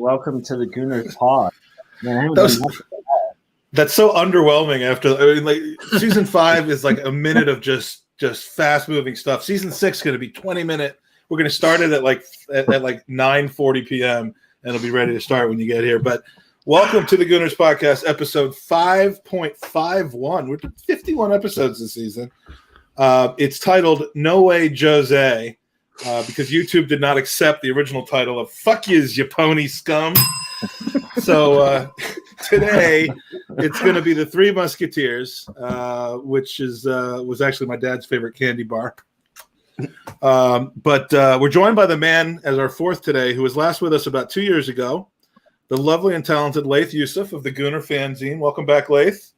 Welcome to the Gooners Pod. Man, that's so underwhelming. Season 5 is like a minute of just fast moving stuff. Season 6 is going to be 20-minute. We're going to start it at 9:40 p.m. and it'll be ready to start when you get here. But welcome to the Gooners Podcast, episode 5.51. We're 51 episodes this season. It's titled "No Way, Jose." Because YouTube did not accept the original title of "Fuck Yous, You Pony Scum." So today it's going to be the Three Musketeers, which was actually my dad's favorite candy bar. But we're joined by the man as our fourth today, who was last with us about 2 years ago, the lovely and talented Layth Yousif of the Gooner Fanzine. Welcome back, Layth.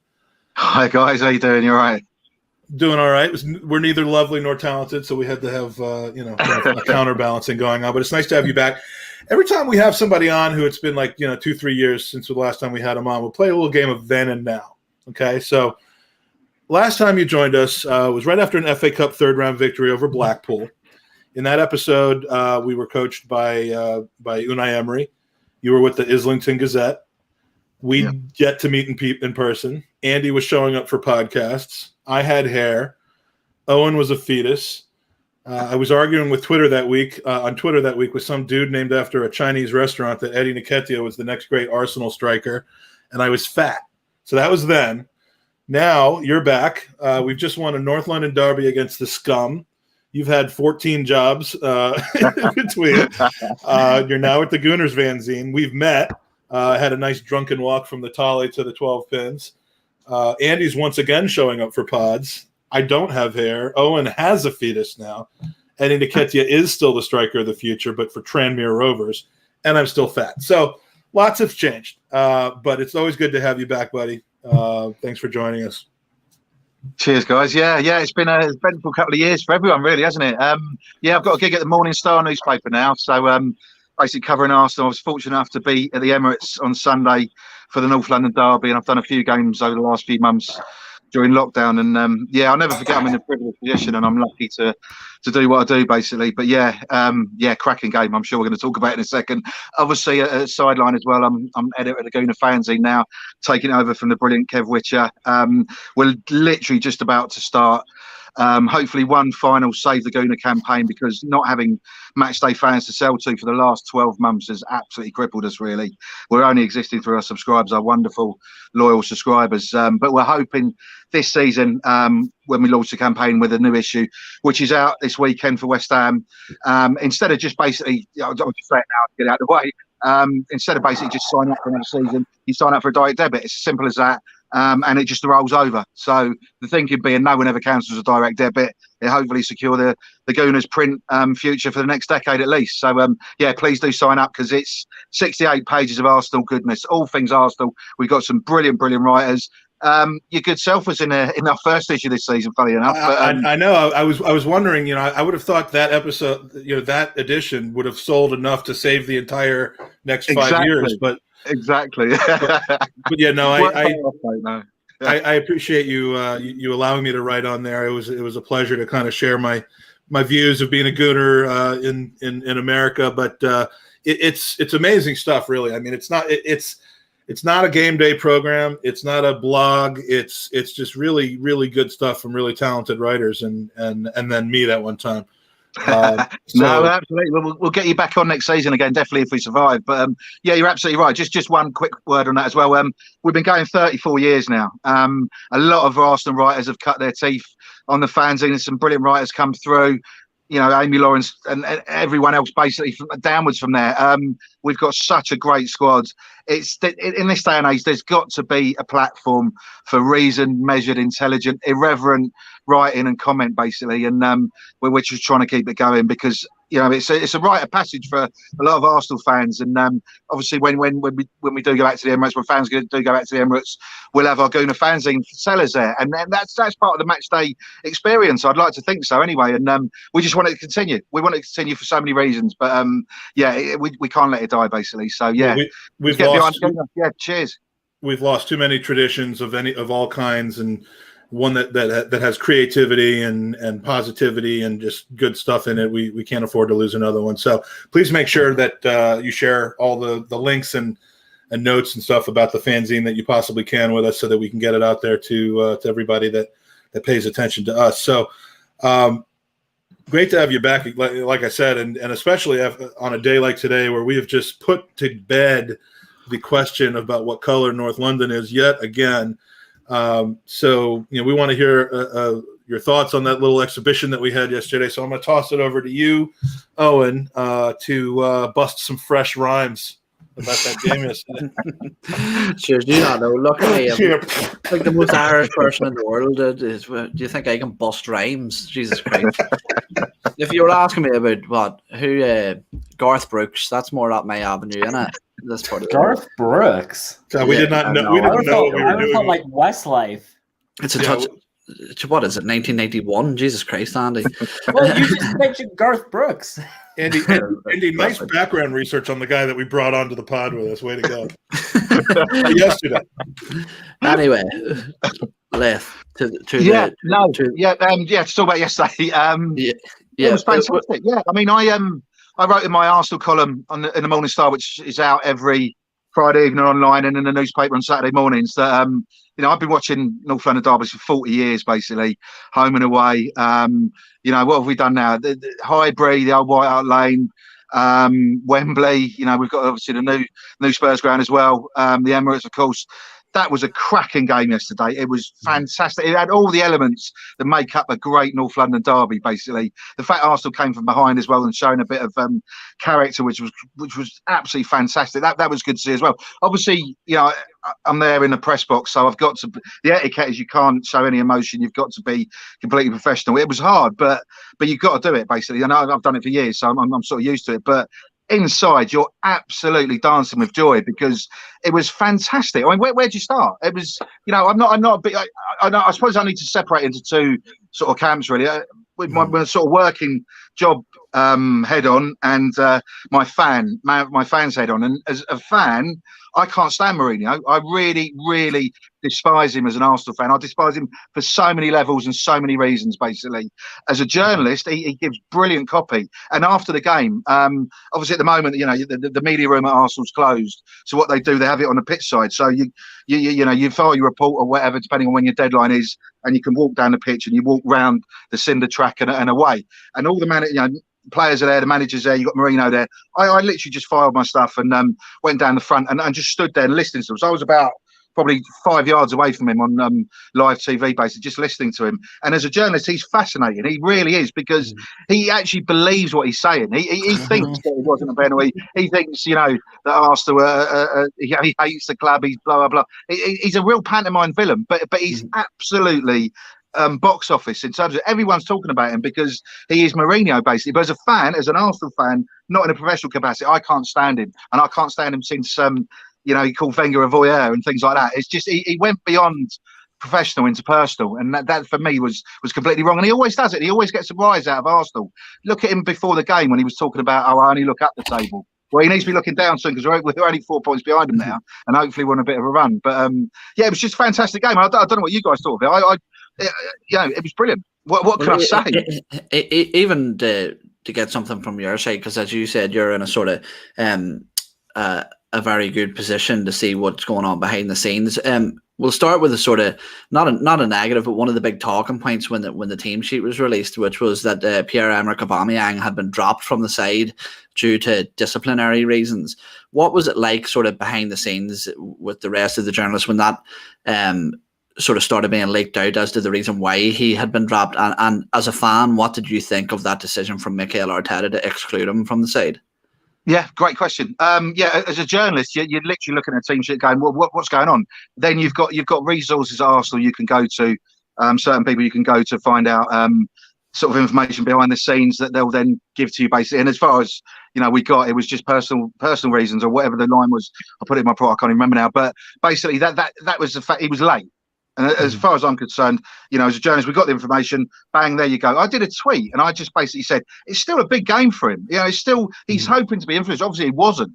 Hi guys, how you doing? You all right? Doing all right. We're neither lovely nor talented, so we had to have a counterbalancing going on. But it's nice to have you back. Every time we have somebody on who it's been 2-3 years since the last time we had them on, we'll play a little game of then and now. Okay, so last time you joined us was right after an FA Cup third-round victory over Blackpool. In that episode, we were coached by Unai Emery. You were with the Islington Gazette. We get to meet in person. Andy was showing up for podcasts. I had hair. Owen was a fetus. I was arguing with Twitter that week with some dude named after a Chinese restaurant that Eddie Nketiah was the next great Arsenal striker, and I was fat. So that was then. Now you're back. We've just won a North London derby against the Scum. You've had 14 jobs in between. You're now at the Gooners Fanzine. We've met. Had a nice drunken walk from the Tolly to the 12 pins. Andy's once again showing up for pods. I don't have hair. Owen has a fetus now. Eddie Nketiah is still the striker of the future, but for Tranmere Rovers. And I'm still fat. So lots have changed. But it's always good to have you back, buddy. Thanks for joining us. Cheers, guys. Yeah, it's been a eventful couple of years for everyone, really, hasn't it? I've got a gig at the Morning Star newspaper now. So basically covering Arsenal. I was fortunate enough to be at the Emirates on Sunday for the North London derby, and I've done a few games over the last few months during lockdown. And I'll never forget I'm in a privileged position, and I'm lucky to do what I do, basically. But cracking game. I'm sure we're going to talk about it in a second. Obviously, a sideline as well. I'm editor of the Gooner Fanzine now, taking over from the brilliant Kev Witcher. We're literally just about to start. Hopefully one final Save the Gooner campaign, because not having matchday fans to sell to for the last 12 months has absolutely crippled us, really. We're only existing through our subscribers, our wonderful, loyal subscribers. But we're hoping this season, when we launch the campaign with a new issue, which is out this weekend for West Ham, instead of just basically, I'll just say it now to get out of the way, instead of basically just signing up for another season, you sign up for a direct debit. It's as simple as that. And it just rolls over. So the thinking being, no one ever cancels a direct debit. It hopefully secure the Gooners print future for the next decade at least. So please do sign up, because it's 68 pages of Arsenal goodness, all things Arsenal. We've got some brilliant writers. Your good self was in our first issue this season, funny enough. But, I know. I was wondering. I would have thought that episode, that edition would have sold enough to save the entire next 5 years, but. Exactly. but yeah, no, I appreciate you allowing me to write on there. It was a pleasure to kind of share my views of being a Gooner in America. But it's amazing stuff, really. I mean, it's not a game day program. It's not a blog. It's just really good stuff from really talented writers, and then me that one time. No, absolutely. We'll get you back on next season again, definitely, if we survive. But you're absolutely right. Just one quick word on that as well. We've been going 34 years now. A lot of Arsenal writers have cut their teeth on the fanzine, and some brilliant writers come through. Amy Lawrence and everyone else, basically downwards from there. We've got such a great squad. In this day and age, there's got to be a platform for reasoned, measured, intelligent, irreverent writing and comment, basically. And we're just trying to keep it going, because it's a rite of passage for a lot of Arsenal fans. And obviously, when we do go back to the Emirates, when fans do go back to the Emirates, we'll have our Gooner Fanzine sellers there, and that's part of the match day experience. I'd like to think so, anyway. And we just want it to continue. We want it to continue for so many reasons, but we can't let it die, basically. So we've lost. Cheers. We've lost too many traditions of all kinds, and one that has creativity and positivity and just good stuff in it. We can't afford to lose another one. So please make sure that you share all the links and notes and stuff about the fanzine that you possibly can with us, so that we can get it out there to everybody that pays attention to us. So great to have you back, like I said, and especially on a day like today where we have just put to bed the question about what color North London is yet again. So we want to hear your thoughts on that little exhibition that we had yesterday. So I'm going to toss it over to you, Owen, to bust some fresh rhymes about that game yesterday. Cheers, do you not know? Look at me. I'm like the most Irish person in the world. Do you think I can bust rhymes? Jesus Christ. If you were asking me about who Garth Brooks, that's more up my avenue, isn't it? This part of Garth Brooks. We did not know. We didn't know what we were doing. I like Westlife. It's a touch. What is it? 1991? Jesus Christ, Andy. Well, you just mentioned Garth Brooks. Andy, nice background research on the guy that we brought onto the pod with us. Way to go. Yesterday. Anyway, Layth, to talk about yesterday. It was fantastic. Yeah, I mean, I wrote in my Arsenal column in the Morning Star, which is out every Friday evening online and in the newspaper on Saturday mornings, that I've been watching North London derbies for 40 years, basically, home and away. What have we done now? The Highbury, the old White Hart Lane, Wembley. We've got obviously the new Spurs ground as well. The Emirates, of course. That was a cracking game yesterday. It was fantastic. It had all the elements that make up a great North London derby, basically. The fact Arsenal came from behind as well and showing a bit of character, which was absolutely fantastic. That was good to see as well. Obviously, I'm there in the press box, so I've got to. The etiquette is you can't show any emotion. You've got to be completely professional. It was hard, but you've got to do it, basically. I know I've done it for years, so I'm sort of used to it. But inside, you're absolutely dancing with joy because it was fantastic. I mean, where'd you start? It was, I'm not a bit. I suppose I need to separate into two sort of camps, really. With my sort of working job head on, and my fans head on. And as a fan, I can't stand Mourinho. I really, really despise him as an Arsenal fan. I despise him for so many levels and so many reasons, basically. As a journalist, he gives brilliant copy. And after the game, obviously at the moment, the media room at Arsenal's closed. So what they do, they have it on the pitch side. So you file your report or whatever, depending on when your deadline is, and you can walk down the pitch and you walk round the cinder track and away. And all the players are there, the manager's there, you've got Mourinho there. I literally just filed my stuff and went down the front and just stood there and listened to him. So I was about probably 5 yards away from him on live TV, basically, just listening to him. And as a journalist, he's fascinating. He really is, because he actually believes what he's saying. He thinks that it wasn't a penalty. He thinks, that Arsenal, he hates the club, he's blah, blah, blah. He's a real pantomime villain, but he's absolutely box office in terms of everyone's talking about him because he is Mourinho, basically. But as a fan, as an Arsenal fan, not in a professional capacity, I can't stand him. And I can't stand him since he called Wenger a voyeur and things like that. It's just he went beyond professional into personal, and that for me was completely wrong. And he always does it. He always gets a rise out of Arsenal. Look at him before the game when he was talking about, I only look up the table. Well, he needs to be looking down soon because we're only 4 points behind him now, and hopefully we're on a bit of a run. But it was just a fantastic game. I don't know what you guys thought of it. It was brilliant. What can I say? Even to get something from your side, because as you said, you're in a sort of a very good position to see what's going on behind the scenes. We'll start with a sort of not a negative, but one of the big talking points when the team sheet was released, which was that Pierre-Emerick Aubameyang had been dropped from the side due to disciplinary reasons. What was it like, sort of behind the scenes, with the rest of the journalists when that sort of started being leaked out as to the reason why he had been dropped? And as a fan, what did you think of that decision from Mikel Arteta to exclude him from the side? Yeah, great question. As a journalist, you're literally looking at a team sheet going, what's going on? Then you've got resources at Arsenal you can go to, certain people you can go to find out sort of information behind the scenes that they'll then give to you, basically. And as far as it was just personal reasons or whatever the line was. I put it in my report, I can't even remember now. But basically, that was the fact. He was late. And as far as I'm concerned, as a journalist, we got the information, bang, there you go. I did a tweet and I just basically said, it's still a big game for him. It's still, he's hoping to be influenced. Obviously he wasn't,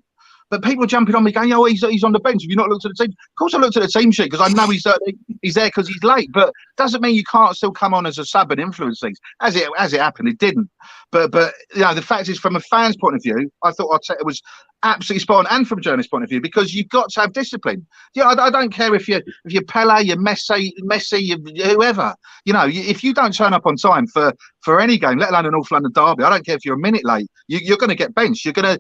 But people are jumping on me going, "Oh, he's on the bench. Have you not looked at the team?" Of course, I looked at the team sheet because I know he's there because he's late. But doesn't mean you can't still come on as a sub and influence things. As it happened, it didn't. But the fact is, from a fan's point of view, I thought Arteta was absolutely spot on, and from a journalist's point of view, because you've got to have discipline. I don't care if you're Pele, you're Messi, whoever. If you don't turn up on time for any game, let alone an North London derby, I don't care if you're a minute late, you're going to get benched. You're going to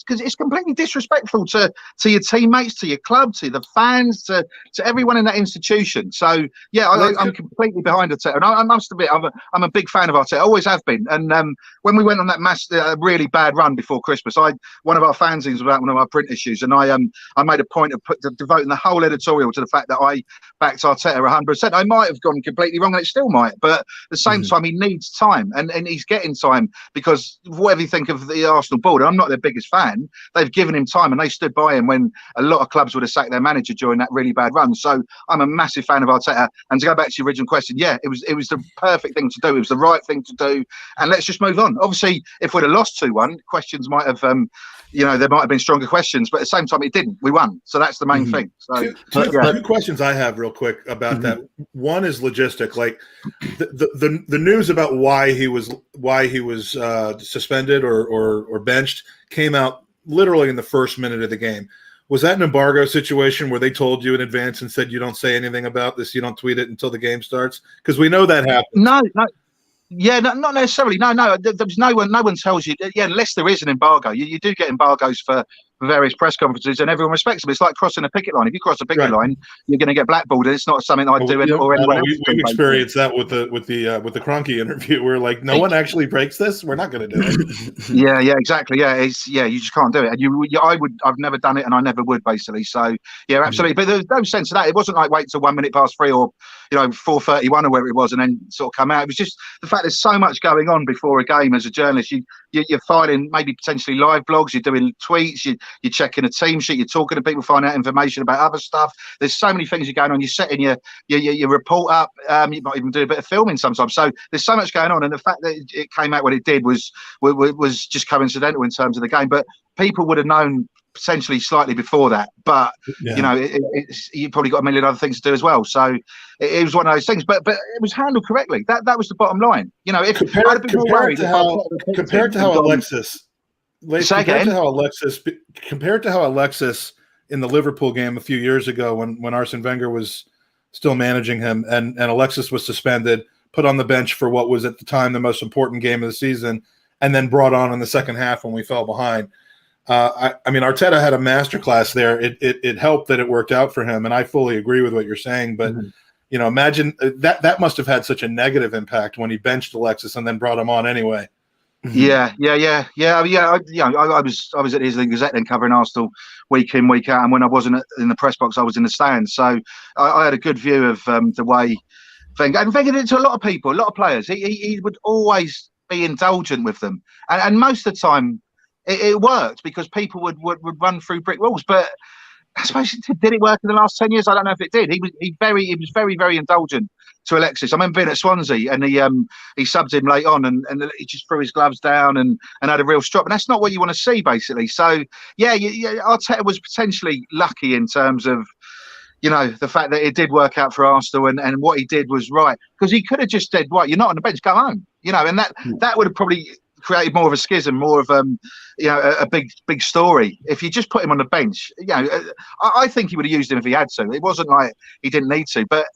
because it's completely disrespectful to your teammates, to your club, to the fans, to everyone in that institution. So I'm completely behind Arteta, and I must admit I'm a big fan of Arteta. Always have been. And when we went on that really bad run before Christmas, one of our fanzines was out one of our print issues, and I made a point of devoting the whole editorial to the fact that I backed Arteta 100%. I might have gone completely wrong, and it still might, but at the same time, he needs time, and he's getting time because whatever you think of the Arsenal board, and I'm not their biggest fan, they've given him time and they stood by him when a lot of clubs would have sacked their manager during that really bad run. So I'm a massive fan of Arteta. And to go back to your original question, it was the perfect thing to do. It was the right thing to do, and let's just move on. Obviously, if we'd have lost 2-1, questions might have there might have been stronger questions, but at the same time, it didn't. We won, so that's the main thing. So, two questions I have real quick about that. One is logistic, like the news about why he was suspended or benched came out literally in the first minute of the game. Was that an embargo situation where they told you in advance and said you don't say anything about this, you don't tweet it until the game starts? Because we know that happens. No. Yeah, not necessarily. No. There's no one tells you. Yeah, unless there is an embargo. You do get embargoes for various press conferences, and everyone respects them. It's like crossing a picket line. If you cross a picket line, you're going to get blackballed. And it's not something I do or anyone else. We've experienced that with the Kroenke interview. We're like, no one actually breaks this. We're not going to do it. Yeah, exactly. Yeah, you just can't do it. And I've never done it, and I never would, basically. So yeah, absolutely. But there's no sense of that. It wasn't like wait till 1 minute past 3 or 4:31 or whatever it was, and then sort of come out. It was just the fact there's so much going on before a game. As a journalist, you're filing maybe potentially live blogs, you're doing tweets, you're checking a team sheet, you're talking to people, finding out information about other stuff. There's so many things are going on. You're setting your report up. You might even do a bit of filming sometimes. So there's so much going on, and the fact that it came out when it did was just coincidental in terms of the game. But people would have known potentially slightly before that, but you probably got a million other things to do as well. So it was one of those things, but it was handled correctly. That was the bottom line. If compared to how Alexis in the Liverpool game a few years ago when Arsene Wenger was still managing him and Alexis was suspended, put on the bench for what was at the time the most important game of the season, and then brought on in the second half when we fell behind. I mean, Arteta had a masterclass there. It helped that it worked out for him, and I fully agree with what you're saying. But imagine that must have had such a negative impact when he benched Alexis and then brought him on anyway. Yeah. I was at the Gazette then covering Arsenal week in, week out, and when I wasn't in the press box, I was in the stands. So I had a good view of the way Wenger, and Wenger did it to a lot of people, a lot of players. He would always be indulgent with them, and most of the time. It worked because people would run through brick walls, but I suppose did it work in the last 10 years? I don't know if it did. He was very, very indulgent to Alexis. I remember being at Swansea and he subbed him late on and he just threw his gloves down and had a real strop. And that's not what you want to see, basically. So Arteta was potentially lucky in terms of the fact that it did work out for Arsenal and what he did was right, because he could have just said, "Right, you're not on the bench, go home." And that would have probably created more of a schism, more of a big story. If you just put him on the bench, I think he would have used him if he had to. It wasn't like he didn't need to, but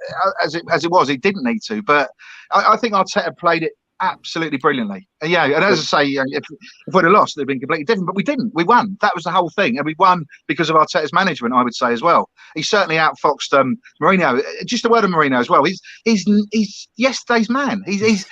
as it was, he didn't need to. But I think Arteta played it absolutely brilliantly. And as I say, if we'd have lost, it'd have been completely different. But we didn't. We won. That was the whole thing, and we won because of Arteta's management, I would say as well. He certainly outfoxed Mourinho. Just a word on Mourinho as well. He's yesterday's man. His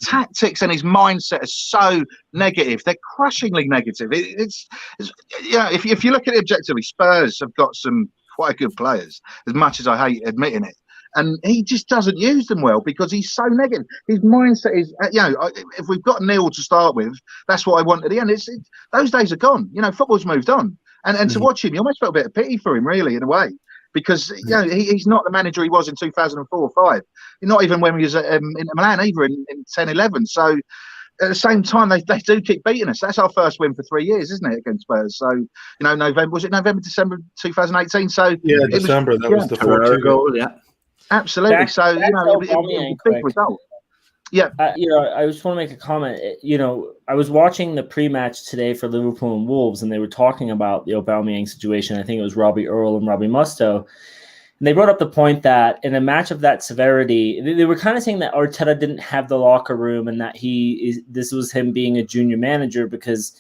tactics and his mindset are so negative. They're crushingly negative. If you look at it objectively, Spurs have got some quite good players, as much as I hate admitting it. And he just doesn't use them well because he's so negative. His mindset is, if we've got nil to start with, that's what I want at the end. Those days are gone. Football's moved on. And to watch him, you almost felt a bit of pity for him, really, in a way. Because, he's not the manager he was in 2004 or 5. Not even when he was in Milan, either in 10, 11. So at the same time, they do keep beating us. That's our first win for 3 years, isn't it, against Spurs? So, November, December 2018? So yeah, December, that was the 4-2 goal, yeah. Absolutely. Back So, it was a big result. Yeah. I just want to make a comment. I was watching the pre-match today for Liverpool and Wolves, and they were talking about the Aubameyang situation. I think it was Robbie Earle and Robbie Mustoe. And they brought up the point that in a match of that severity, they were kind of saying that Arteta didn't have the locker room and that this was him being a junior manager because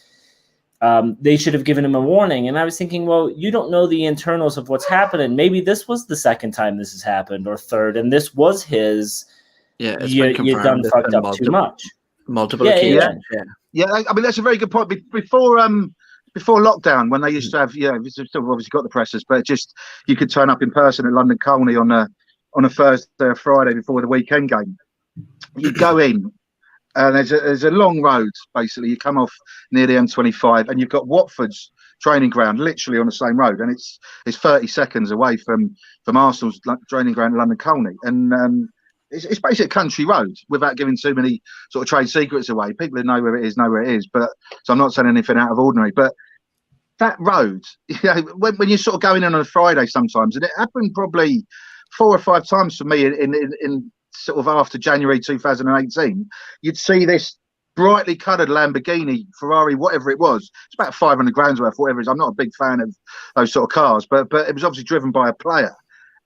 they should have given him a warning. And I was thinking, well, you don't know the internals of what's happening. Maybe this was the second time this has happened or third, and this was his. Yeah, it's you done fucked up too much. Multiple occasions. Yeah. I mean, that's a very good point. Before lockdown, when they used to have, we've still obviously got the presses, but just you could turn up in person at London Colney on a Thursday or Friday before the weekend game. You go in, and there's a long road. Basically, you come off near the M25, and you've got Watford's training ground literally on the same road, and it's 30 seconds away from Arsenal's training ground at London Colney, and it's basically a country road without giving too many sort of trade secrets away. People who know where it is. But so I'm not saying anything out of ordinary. But that road, when you're sort of going in on a Friday sometimes, and it happened probably 4 or 5 times for me in sort of after January 2018, you'd see this brightly coloured Lamborghini, Ferrari, whatever it was. It's about 500 grand's worth, whatever it is. I'm not a big fan of those sort of cars, but it was obviously driven by a player,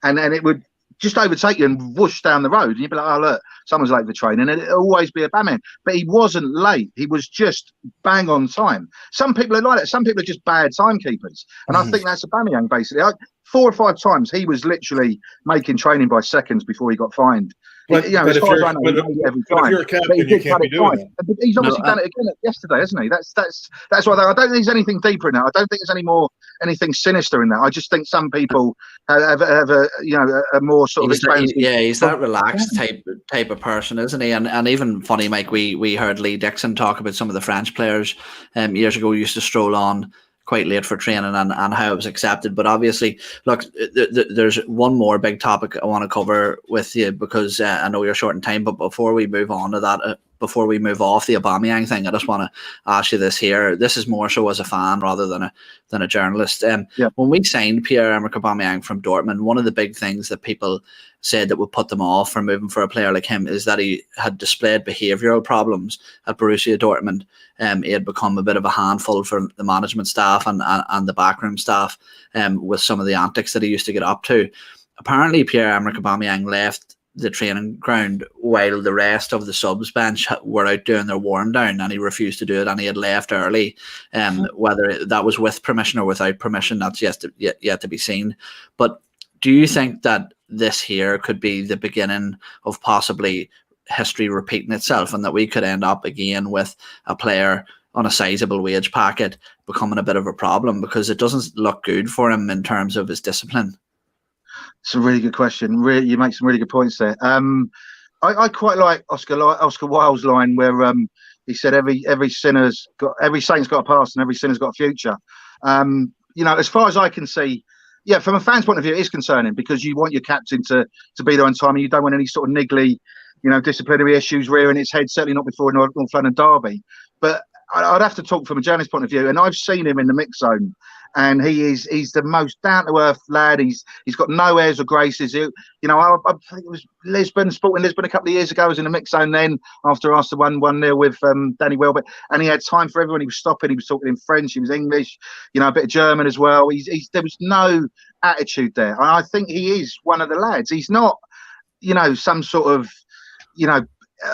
and it would just overtake you and whoosh down the road, and you'd be like, oh look, someone's late for training, and it'd always be Aubameyang. But he wasn't late, he was just bang on time. Some people are like that, some people are just bad timekeepers, and I think that's Aubameyang basically. 4 or 5 times he was literally making training by seconds before he got fined. But if you're a captain, you can't be doing that. But he's obviously done it again yesterday, hasn't he? That's why I don't think there's anything deeper in that. I don't think there's anything sinister in that. I just think some people have a more sort of expansive. He's that relaxed type of person, isn't he? And even funny, Mike, we heard Lee Dixon talk about some of the French players years ago used to stroll on quite late for training and how it was accepted. But obviously, look, there's one more big topic I want to cover with you, because I know you're short in time, but before we move on to that, before we move off the Aubameyang thing, I just want to ask you this here. This is more so as a fan rather than a journalist. When we signed Pierre-Emerick Aubameyang from Dortmund, one of the big things that people said that would put them off from moving for a player like him is that he had displayed behavioural problems at Borussia Dortmund. He had become a bit of a handful for the management staff and the backroom staff with some of the antics that he used to get up to. Apparently, Pierre-Emerick Aubameyang left the training ground while the rest of the subs bench were out doing their warm down, and he refused to do it, and he had left early. Whether that was with permission or without permission, that's yet to be seen. But do you think that this here could be the beginning of possibly history repeating itself, and that we could end up again with a player on a sizable wage packet becoming a bit of a problem, because it doesn't look good for him in terms of his discipline? It's a really good question. You make some really good points there. I quite like Oscar Wilde's line where he said every saint's got a past and every sinner's got a future. As far as I can see, from a fan's point of view, it is concerning, because you want your captain to be there on time, and you don't want any sort of niggly, disciplinary issues rearing its head. Certainly not before North London derby. But I'd have to talk from a journalist point of view, and I've seen him in the mix zone, and he's the most down to earth lad. He's got no airs or graces. I think it was Sporting Lisbon a couple of years ago. I was in the mix zone then after Arsenal won 1-0 with Danny Welbeck, and he had time for everyone. He was stopping. He was talking in French. He was English. A bit of German as well. There was no attitude there, and I think he is one of the lads. He's not, some sort of,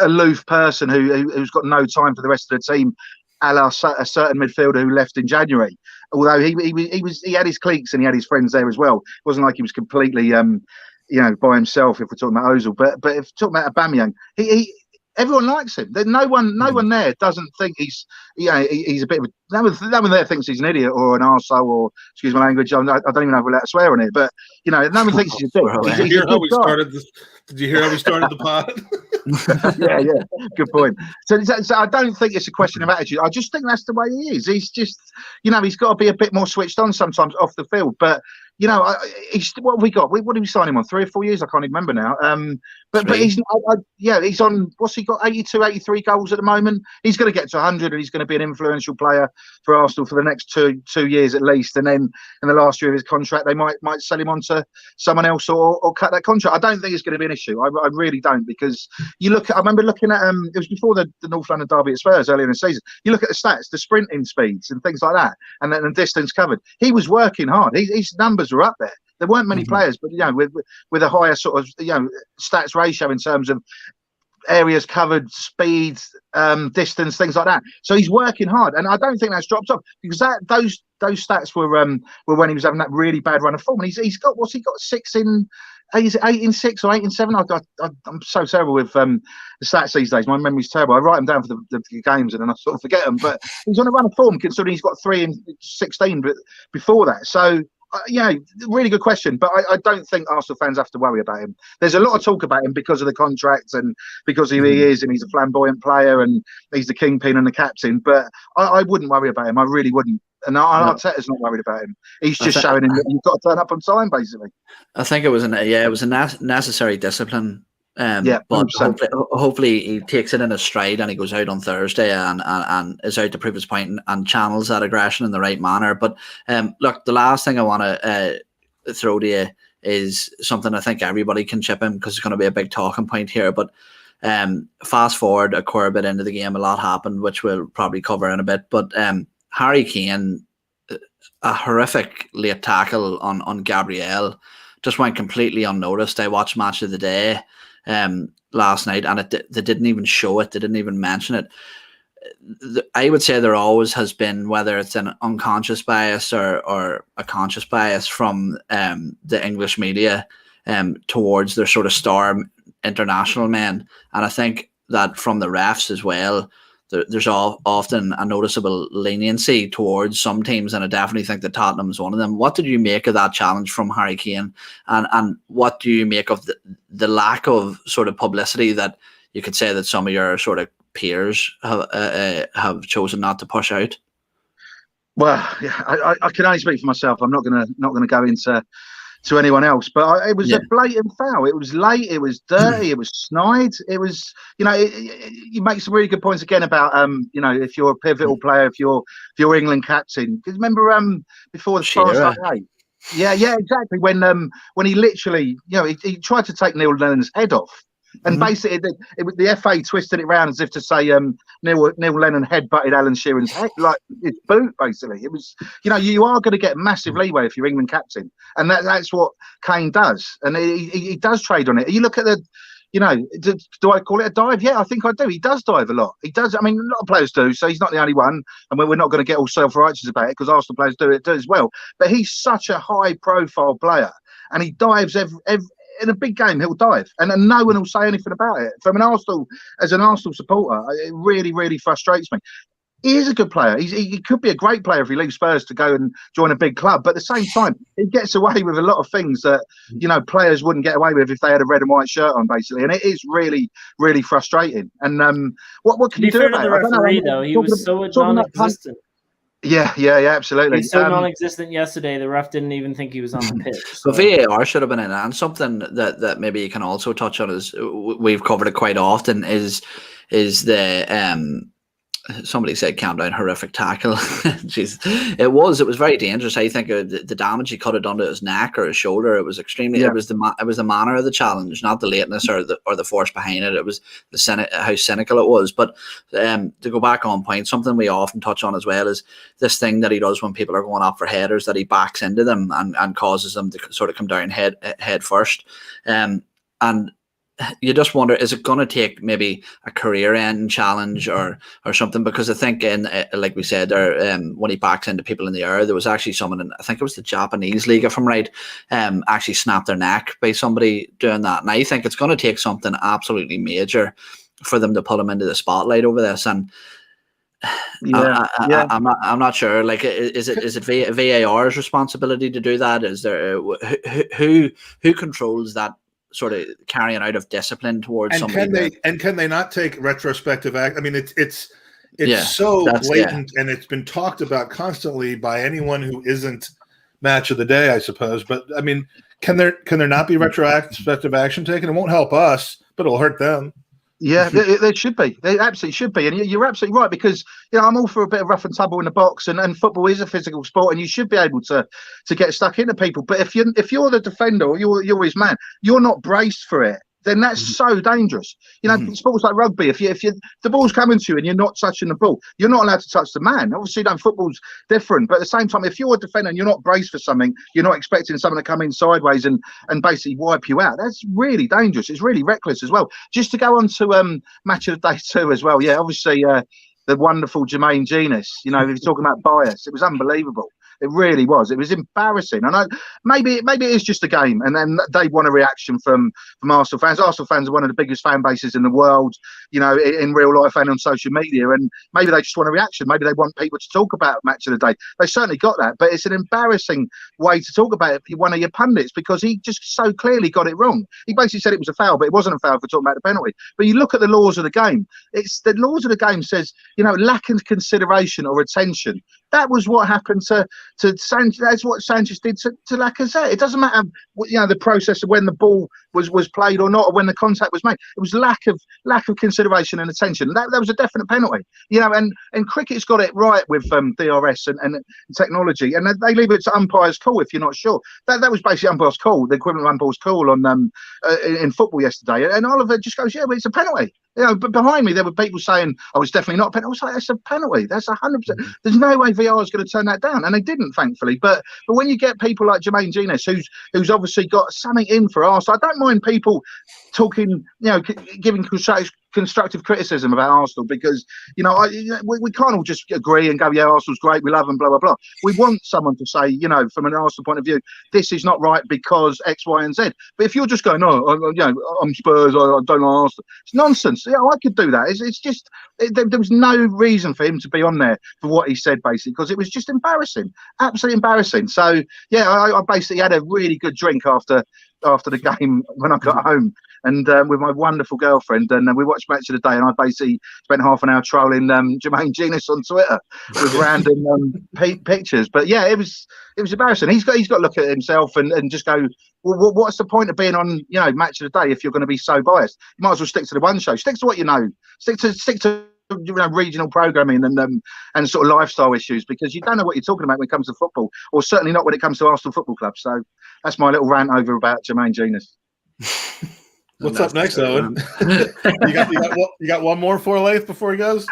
aloof person who's got no time for the rest of the team, a la a certain midfielder who left in January. Although he had his cliques and he had his friends there as well. It wasn't like he was completely by himself, if we're talking about Ozil. But if we're talking about Aubameyang, everyone likes him. No one there doesn't think he's a bit of a, no one there thinks he's an idiot or an arsehole, or, excuse my language, I don't even know if we're allowed to swear on it, but no one thinks he's a dick. Did you hear how we started this? Did you hear how we started the pod? yeah, good point. So I don't think it's a question of attitude. I just think that's the way he is. He's just, he's got to be a bit more switched on sometimes off the field. But what have we got? What did we sign him on? 3 or 4 years? I can't even remember now. But he's he's on. What's he got? 82, 83 goals at the moment. He's going to get to 100, and he's going to be an influential player for Arsenal for the next two years at least. And then in the last year of his contract, they might sell him on to someone else or cut that contract. I don't think it's going to be an issue. I really don't, because I remember looking at it was before the North London derby at Spurs earlier in the season. You look at the stats, the sprinting speeds and things like that, and then the distance covered. He was working hard. His numbers were up there. There weren't many players, but with a higher sort of stats ratio in terms of areas covered, speed, distance, things like that. So he's working hard, and I don't think that's dropped off, because those stats were when he was having that really bad run of form. And he's got 6 in. Is it 8 in 6 or 8 in 7? I'm so terrible with the stats these days. My memory's terrible. I write them down for the games and then I sort of forget them. But he's on a run of form, considering he's got 3 in 16 but before that. So, really good question. But I don't think Arsenal fans have to worry about him. There's a lot of talk about him because of the contracts and because he is, and he's a flamboyant player and he's the kingpin and the captain. But I wouldn't worry about him. I really wouldn't. And Arteta's not worried about him. He's just showing him that you've got to turn up on time, basically. I think it was a necessary discipline. But hopefully he takes it in a stride and he goes out on Thursday and is out to prove his point and channels that aggression in the right manner. But look, the last thing I want to throw to you is something I think everybody can chip in, because it's going to be a big talking point here. But fast forward a queer bit into the game, a lot happened, which we'll probably cover in a bit. But Harry Kane, a horrific late tackle on Gabriel, just went completely unnoticed. I watched Match of the Day last night, and they didn't even show it. They didn't even mention it. I would say there always has been, whether it's an unconscious bias or a conscious bias from the English media towards their sort of star international men. And I think that from the refs as well, there's often a noticeable leniency towards some teams, and I definitely think that Tottenham is one of them. What did you make of that challenge from Harry Kane, and what do you make of the lack of sort of publicity that you could say that some of your sort of peers have chosen not to push out? Well, I can only speak for myself. I'm not gonna go into anyone else, but it was a blatant foul. It was late, it was dirty, it was snide. It was, you make some really good points again about if you're a pivotal player, if you're England captain. Because remember before the start of the yeah, exactly. When he literally, he tried to take Neil Lennon's head off. And basically, the FA twisted it around as if to say Neil Lennon headbutted Alan Sheeran's head, like his boot. Basically, it was you are going to get massive leeway if you're England captain, and that's what Kane does, and he does trade on it. You look at the, do I call it a dive? Yeah, I think I do. He does dive a lot. He does. I mean, a lot of players do, so he's not the only one. And we're not going to get all self-righteous about it, because Arsenal players do it as well. But he's such a high-profile player, and he dives every in a big game. He'll dive, and no one will say anything about it. As an Arsenal supporter, it really, really frustrates me. He is a good player. He could be a great player if he leaves Spurs to go and join a big club. But at the same time, he gets away with a lot of things that players wouldn't get away with if they had a red and white shirt on, basically. And it is really, really frustrating. And what can you do about it? The referee, though, he was so non-existent. Yeah, absolutely. He's so non-existent yesterday, the ref didn't even think he was on the pitch. So VAR should have been in. And something that maybe you can also touch on, is we've covered it quite often, is the somebody said calm down, horrific tackle. Jeez, it was very dangerous. I think the damage he cut it onto his neck or his shoulder, it was extremely. It was the manner of the challenge, not the lateness or the force behind it. It was how cynical it was. But to go back on point, something we often touch on as well is this thing that he does when people are going up for headers, that he backs into them and causes them to sort of come down head first. And you just wonder, is it going to take maybe a career-end challenge or something? Because I think, like we said there, when he backs into people in the air, there was actually someone in, I think it was the Japanese league, if I'm right, actually snapped their neck by somebody doing that. And I think it's going to take something absolutely major for them to pull him into the spotlight over this. And I'm not sure. Like, is it VAR's responsibility to do that? Is there who controls that sort of carrying out of discipline towards somebody? Can they not take retrospective act? I mean, it's so blatant, and it's been talked about constantly by anyone who isn't match of the day, I suppose. But I mean, can there not be retrospective action taken? It won't help us, but it'll hurt them. Yeah, there should be. There absolutely should be, and you're absolutely right, because I'm all for a bit of rough and tumble in the box, and football is a physical sport, and you should be able to get stuck into people. But if you're the defender or you're his man, you're not braced for it, then that's so dangerous. Sports like rugby, if the ball's coming to you and you're not touching the ball, you're not allowed to touch the man. Obviously, football's different, but at the same time, if you're a defender and you're not braced for something, you're not expecting someone to come in sideways and basically wipe you out. That's really dangerous. It's really reckless as well. Just to go on to match of the day 2 as well. Yeah, obviously the wonderful Jermaine Genius. If you're talking about bias, it was unbelievable. It really was. It was embarrassing. And maybe it is just a game, and then they want a reaction from Arsenal fans. Arsenal fans are one of the biggest fan bases in the world, in real life and on social media. And maybe they just want a reaction. Maybe they want people to talk about match of the day. They certainly got that. But it's an embarrassing way to talk about it, one of your pundits, because he just so clearly got it wrong. He basically said it was a foul, but it wasn't a foul for talking about the penalty. But you look at the laws of the game. It's the laws of the game says, lack of consideration or attention. That was what happened to Sanchez. That's what Sanchez did to Lacazette. It doesn't matter, the process of when the ball was played or not, or when the contact was made. It was lack of consideration and attention. That was a definite penalty. And cricket's got it right with DRS and technology, and they leave it to umpire's call if you're not sure. That was basically umpire's call, the equivalent of umpire's call on in football yesterday. And Oliver just goes, yeah, but it's a penalty. But behind me there were people saying, "Oh, it's definitely not a penalty." I was like, "That's a penalty. That's 100%. There's no way VAR is going to turn that down," and they didn't, thankfully. But when you get people like Jermaine Genius, who's obviously got something in for Arsenal, I don't mind people talking, giving constructive criticism about Arsenal, because we can't all just agree and go, yeah, Arsenal's great, we love them, blah blah blah. We want someone to say, from an Arsenal point of view, this is not right because X, Y, and Z. But if you're just going, no, I'm Spurs, I don't like Arsenal, it's nonsense. I could do that. It's just there was no reason for him to be on there for what he said, basically, because it was just embarrassing, absolutely embarrassing. So yeah, I basically had a really good drink after the game when I got home, and with my wonderful girlfriend, and we watched match of the day, and I basically spent half an hour trolling Jermaine Genius on Twitter with random pictures. But yeah, it was embarrassing. He's got to look at himself and just go, well, what's the point of being on match of the day if you're going to be so biased? You might as well stick to the one show. Stick to what you know. Stick to regional programming and sort of lifestyle issues, because you don't know what you're talking about when it comes to football, or certainly not when it comes to Arsenal Football Club. So that's my little rant over about Jermaine Genius. What's up next, Owen? you got one more for Layth before he goes?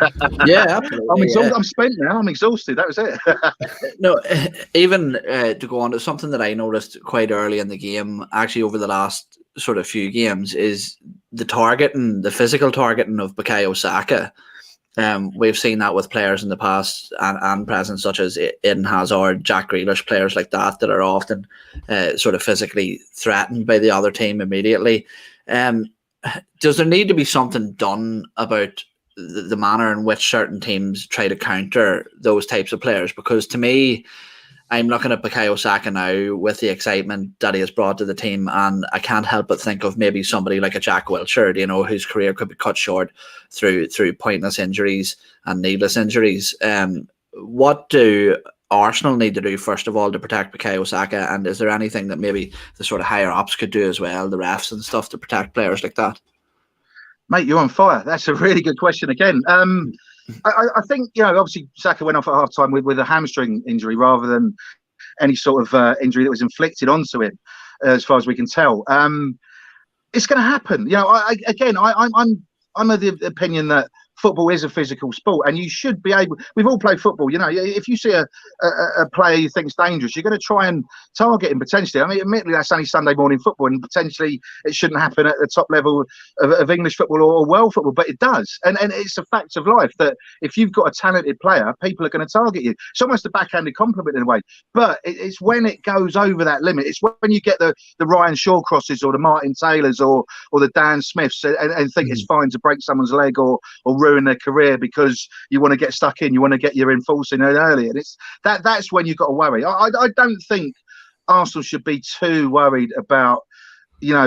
Yeah, absolutely. I'm spent now. I'm exhausted. That was it. No, even to go on to something that I noticed quite early in the game, actually over the last sort of few games, is the physical targeting of Bukayo Saka. We've seen that with players in the past and present, such as Eden Hazard, Jack Grealish, players like that are often sort of physically threatened by the other team immediately. Does there need to be something done about the manner in which certain teams try to counter those types of players? Because to me, I'm looking at Bukayo Saka now with the excitement that he has brought to the team, and I can't help but think of maybe somebody like a Jack Wilshere, whose career could be cut short through pointless injuries and needless injuries. What do Arsenal need to do, first of all, to protect Bukayo Saka? And is there anything that maybe the sort of higher ups could do as well, the refs and stuff, to protect players like that? Mate, you're on fire. That's a really good question again. I think, obviously Saka went off at half time with a hamstring injury rather than any sort of injury that was inflicted onto him, as far as we can tell. It's going to happen. I'm of the opinion that football is a physical sport, and you should be able. We've all played football. If you see a player you think's dangerous, you're going to try and target him potentially. I mean, admittedly, that's only Sunday morning football, and potentially it shouldn't happen at the top level of English football or world football, but it does. And it's a fact of life that if you've got a talented player, people are going to target you. It's almost a backhanded compliment in a way, but it's when it goes over that limit. It's when you get the Ryan Shaw crosses or the Martin Taylors or the Dan Smiths and think it's fine to break someone's leg or ruin their career because you want to get stuck in, you want to get your enforcing early, and that's when you've got to worry. I don't think Arsenal should be too worried about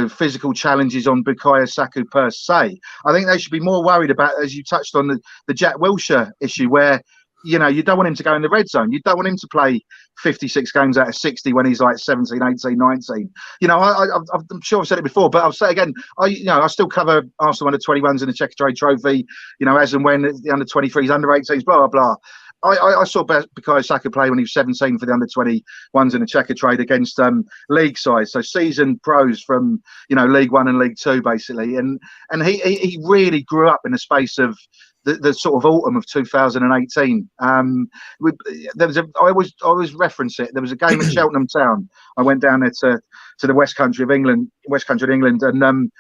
physical challenges on Bukayo Saka per se. I think they should be more worried about, as you touched on, the Jack Wilshere issue, where you know, you don't want him to go in the red zone. You don't want him to play 56 games out of 60 when he's like 17, 18, 19. You know, I'm sure I've said it before, but I'll say it again. I still cover Arsenal under 21s in the Checkatrade Trophy, you know, as and when the under 23s, under 18s, blah, blah, blah. I saw Bukayo Saka play when he was 17 for the under 21s in the Checkatrade against league sides, so seasoned pros from, you know, League One and League Two basically, and he really grew up in the space of the sort of autumn of 2018. There was I always reference it. There was a game at Cheltenham Town. I went down there to the West Country of England, and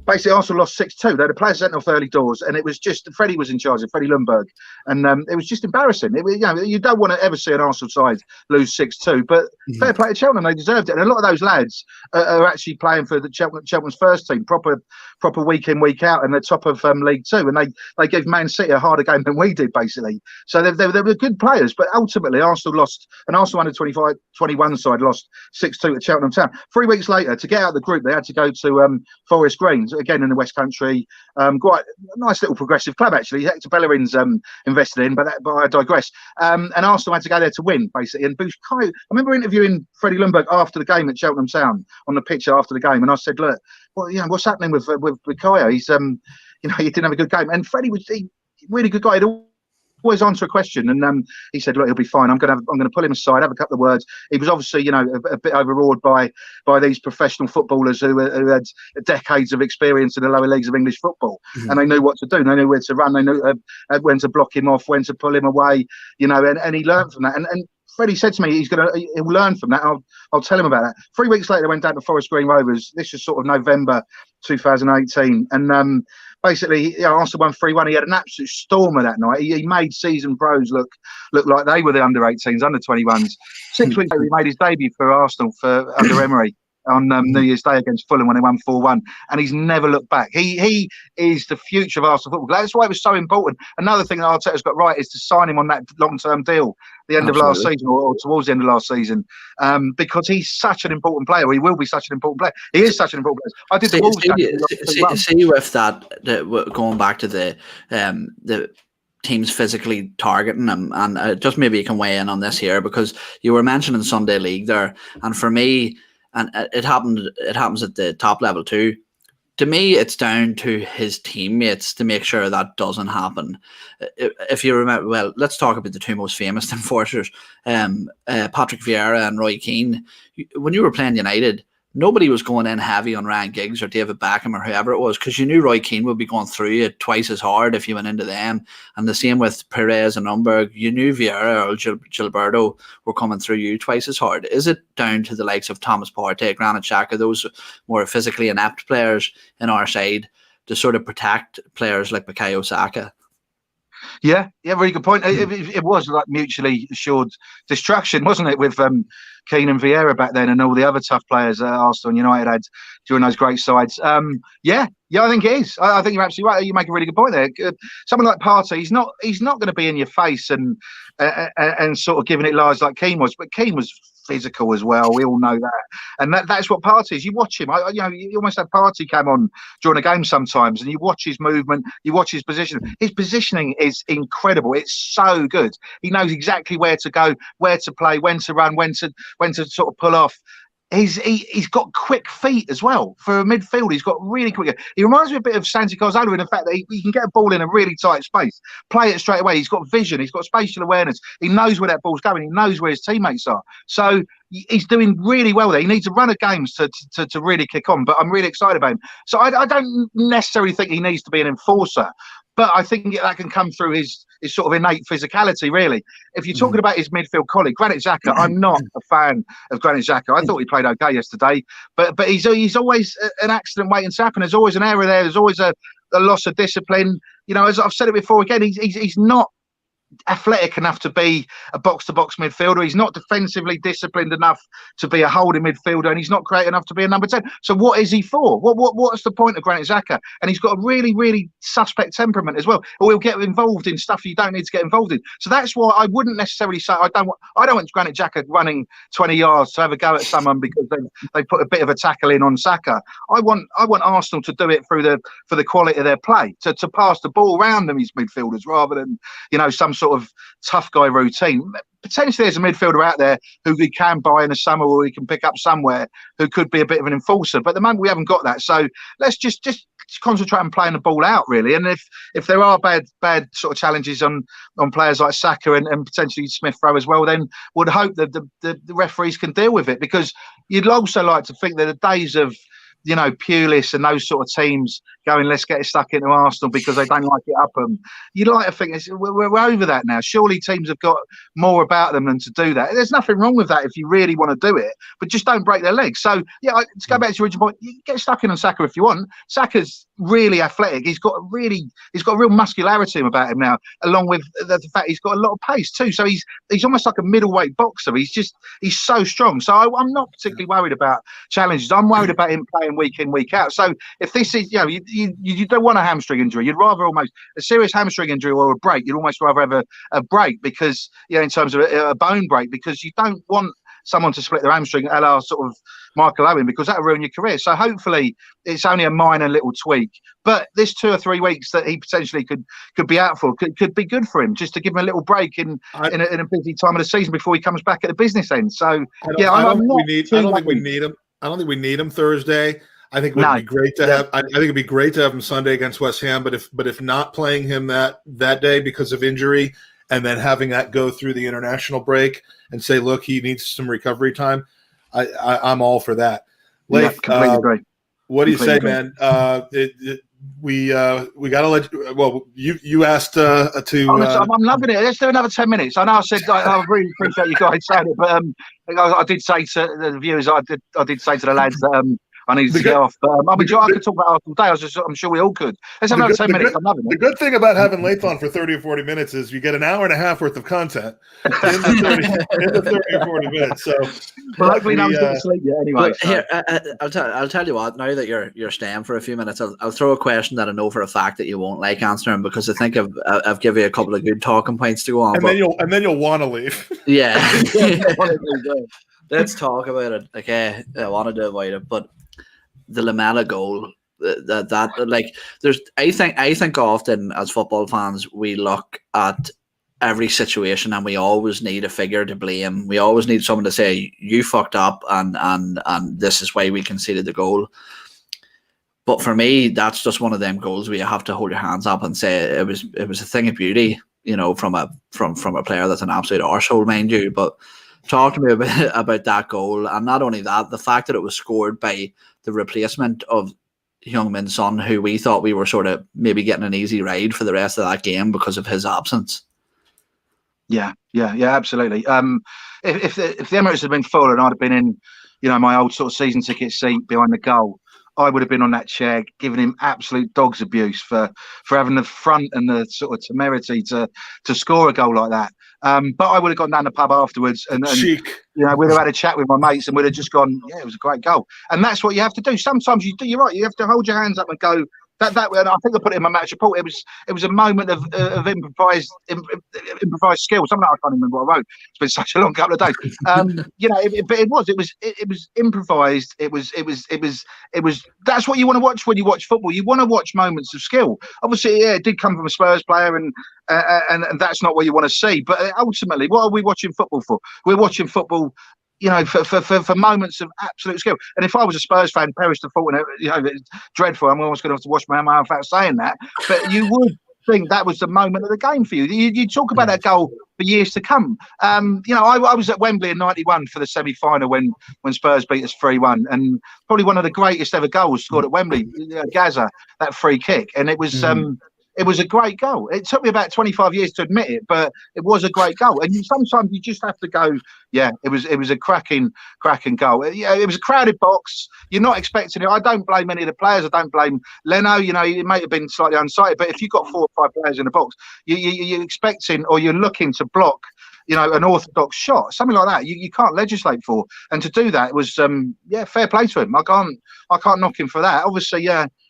basically Arsenal lost 6-2. They had a player sent off early doors, and it was just Freddie was in charge of Freddie Lundberg, and it was just embarrassing. You know, you don't want to ever see an Arsenal side lose 6-2, but fair play to Cheltenham, they deserved it. And a lot of those lads are actually playing for the Cheltenham's first team, proper week in, week out, and they're top of League Two, and they gave Man City a harder game than we did basically. So they were good players, but ultimately Arsenal lost, and Arsenal under 21 side lost 6-2 at Cheltenham Town. 3 weeks later, to get out of the group, they had to go to Forest Green, again in the West Country. Quite a nice little progressive club actually. Hector Bellerin's invested in, but I digress. And Arsenal had to go there to win basically. And Bukayo, I remember interviewing Freddie Lundberg after the game at Cheltenham Town on the pitch after the game, and I said, look, well, you know, what's happening with Bukayo? He's you know, he didn't have a good game, and Freddie was a really good guy. He'd always answer a question, and he said, look, he'll be fine. I'm going to pull him aside, have a couple of words. He was obviously, you know, a bit overawed by these professional footballers who had decades of experience in the lower leagues of English football, and they knew what to do. They knew where to run. They knew when to block him off, when to pull him away, you know, and he learned from that. And Freddie said to me he'll learn from that. I'll tell him about that. 3 weeks later, they went down to Forest Green Rovers. This was sort of November 2018, and basically, you know, Arsenal won 3-1. He had an absolute stormer that night. He made seasoned pros look like they were the under 18s, under 21s. 6 weeks later, he made his debut for Arsenal for under Emery on New Year's Day against Fulham when they won 4-1, and he's never looked back. He is the future of Arsenal football. That's why it was so important. Another thing that Arteta's got right is to sign him on that long-term deal the end of last season or towards the end of last season, because he's such an important player. He will be such an important player. He is such an important player. I did see with that, going back to the teams physically targeting him, and just maybe you can weigh in on this here, because you were mentioning Sunday League there, and for me, and it happens at the top level too. To me, it's down to his teammates to make sure that doesn't happen. If you remember, well, let's talk about the two most famous enforcers, Patrick Vieira and Roy Keane. When you were playing United, nobody was going in heavy on Ryan Giggs or David Beckham or whoever it was, because you knew Roy Keane would be going through it twice as hard if you went into them. And the same with Perez and Umberg. You knew Vieira or Gilberto were coming through you twice as hard. Is it down to the likes of Thomas Partey, Granit Xhaka, those more physically inept players in our side, to sort of protect players like Bukayo Saka? Yeah, very good point. It was like mutually assured destruction, wasn't it, with Kane and Vieira back then, and all the other tough players Arsenal and United had during those great sides. Yeah, I think it is. I think you're absolutely right. You make a really good point there. Someone like Partey, he's not going to be in your face and sort of giving it lies like Kane was, but Kane was physical as well. We all know that, and that's what Partey is. You watch him. You almost have Partey cam on during a game sometimes, and you watch his movement, you watch his position. His positioning is incredible. It's so good. He knows exactly where to go, where to play, when to run, when to sort of pull off. He's got quick feet as well for a midfield. He's got really quick. He reminds me a bit of Santi Cazorla in the fact that he can get a ball in a really tight space, play it straight away. He's got vision. He's got spatial awareness. He knows where that ball's going. He knows where his teammates are. So he's doing really well there. He needs a run of games to really kick on. But I'm really excited about him. So I don't necessarily think he needs to be an enforcer, but I think that can come through his sort of innate physicality, really. If you're talking about his midfield colleague, Granit Xhaka, I'm not a fan of Granit Xhaka. I thought he played okay yesterday, but he's always an accident waiting to happen. There's always an error there. There's always a loss of discipline. You know, as I've said it before, again, he's not athletic enough to be a box-to-box midfielder. He's not defensively disciplined enough to be a holding midfielder, and he's not creative enough to be a number 10. So what is he for? What's the point of Granit Xhaka? And he's got a really, really suspect temperament as well, or he'll get involved in stuff you don't need to get involved in. So that's why I wouldn't necessarily say I don't want Granit Xhaka running 20 yards to have a go at someone because they put a bit of a tackle in on Saka. I want Arsenal to do it for the quality of their play, to pass the ball around them, his midfielders, rather than, you know, some sort sort of tough guy routine. Potentially there's a midfielder out there who we can buy in the summer or we can pick up somewhere who could be a bit of an enforcer. But at the moment we haven't got that. So let's just concentrate on playing the ball out, really. And if there are bad sort of challenges on players like Saka and potentially Smith Rowe as well, then we'd hope that the referees can deal with it, because you'd also like to think that the days of Pulis and those sort of teams going, let's get it stuck into Arsenal because they don't like it up them. You'd like to think we're over that now. Surely teams have got more about them than to do that. There's nothing wrong with that if you really want to do it, but just don't break their legs. So, to go back to your original point, you get stuck in on Saka if you want. Saka's really athletic. He's got a real muscularity about him now, along with the fact he's got a lot of pace too. So he's almost like a middleweight boxer. He's so strong. So I'm not particularly worried about challenges. I'm worried about him playing week in, week out. So if this is, you don't want a hamstring injury. You'd rather almost a serious hamstring injury or a break. You'd almost rather have a break, because in terms of a bone break, because you don't want someone to split their hamstring a la sort of Michael Owen, because that'll ruin your career. So hopefully it's only a minor little tweak, but this 2 or 3 weeks that he potentially could be out for could be good for him, just to give him a little break in a busy time of the season before he comes back at the business end. So I don't think we need him. I don't think we need him Thursday. I think it would be great to have. I think it'd be great to have him Sunday against West Ham. But if not playing him that day because of injury, and then having that go through the international break and say, look, he needs some recovery time, I'm all for that. Layth, completely agree. What do you say, man? We got to let you. Well, you asked to. I'm loving it. Let's do another 10 minutes. I know I said I really appreciate you guys saying it, but I did say to the viewers, I did say to the lads that I needed to get off. But I could talk about Arsenal day. I'm sure we all could. Let's have another 10 minutes. I'm loving it. The good thing about having Layth on for 30 or 40 minutes is you get an hour and a half worth of content in the 30 or 40 minutes. So, hopefully no one's going to sleep yet anyway. Here, I'll tell you what. Now that you're staying for a few minutes, I'll throw a question that I know for a fact that you won't like answering, because I think I've given you a couple of good talking points to go on. And then you'll want to leave. Yeah. Let's talk about it. Okay, I wanted to avoid it, but the Lamela goal, I think often as football fans we look at every situation and we always need a figure to blame. We always need someone to say you fucked up and this is why we conceded the goal. But for me, that's just one of them goals where you have to hold your hands up and say it was a thing of beauty, from a player that's an absolute arsehole, mind you. But talk to me about that goal, and not only that, the fact that it was scored by the replacement of Heung-min Son, who we thought we were sort of maybe getting an easy ride for the rest of that game because of his absence. Yeah, absolutely. If the Emirates had been full and I'd have been in, my old sort of season ticket seat behind the goal, I would have been on that chair giving him absolute dog's abuse for having the front and the sort of temerity to score a goal like that. But I would have gone down the pub afterwards and we'd have had a chat with my mates and we'd have just gone, yeah, it was a great goal. And that's what you have to do. Sometimes you're right. You have to hold your hands up and go, that and I think I put it in my match report. It was a moment of improvised skill. Something I can't remember what I wrote. It's been such a long couple of days. But it was improvised. It was. That's what you want to watch when you watch football. You want to watch moments of skill. Obviously, it did come from a Spurs player, and that's not what you want to see. But ultimately, what are we watching football for? We're watching football, for moments of absolute skill. And if I was a Spurs fan, perish the fault, and it's dreadful. I'm almost going to have to wash my mouth out saying that. But you would think that was the moment of the game for you. You talk about that goal for years to come. I was at Wembley in '91 for the semi-final when Spurs beat us 3-1, and probably one of the greatest ever goals scored at Wembley, Gaza, that free kick, and it was. It was a great goal. It took me about 25 years to admit it, but it was a great goal. And sometimes you just have to go, yeah, it was a cracking goal. It was a crowded box. You're not expecting it. I don't blame any of the players. I don't blame Leno. He might have been slightly unsighted, but if you've got 4 or 5 players in the box, you're expecting or you're looking to block, an orthodox shot, something like that. You can't legislate for. And to do that, it was, fair play to him. I can't knock him for that. Obviously,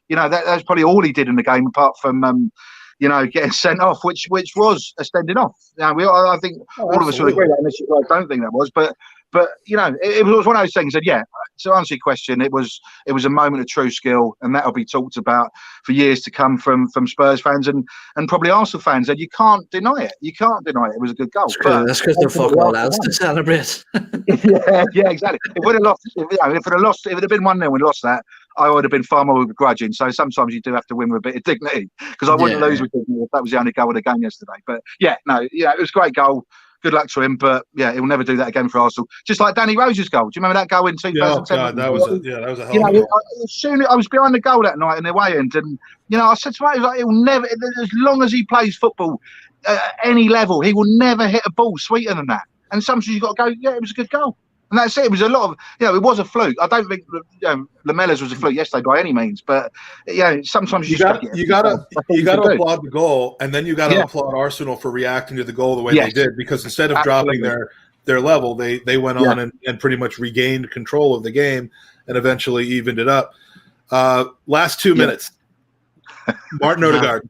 that's probably all he did in the game, apart from getting sent off, which was a sending off. Now I think all of us would agree that. I don't think that was, but But it was one of those things. And yeah, to answer your question, it was a moment of true skill, and that'll be talked about for years to come from Spurs fans and probably Arsenal fans. And you can't deny it. You can't deny it. It was a good goal. That's because they're fucking all else to celebrate. yeah, exactly. If we'd have lost, if it had been 1-0 and we lost that, I would have been far more begrudging. So sometimes you do have to win with a bit of dignity, because I wouldn't lose with dignity if that was the only goal of the game yesterday. But it was a great goal. Good luck to him, but he'll never do that again for Arsenal. Just like Danny Rose's goal. Do you remember that goal in 2010? Yeah, that was a hell of a goal. I was behind the goal that night in the way end, and I said to him, he'll never, as long as he plays football at any level, he will never hit a ball sweeter than that. And sometimes you've got to go, it was a good goal. And that's it. It was a lot of, it was a fluke. I don't think Lamella's was a fluke yesterday by any means, but sometimes you got to applaud the goal, and then you got to applaud Arsenal for reacting to the goal the way they did, because instead of dropping their level, they went on and pretty much regained control of the game and eventually evened it up. Last 2 minutes, Martin Odegaard.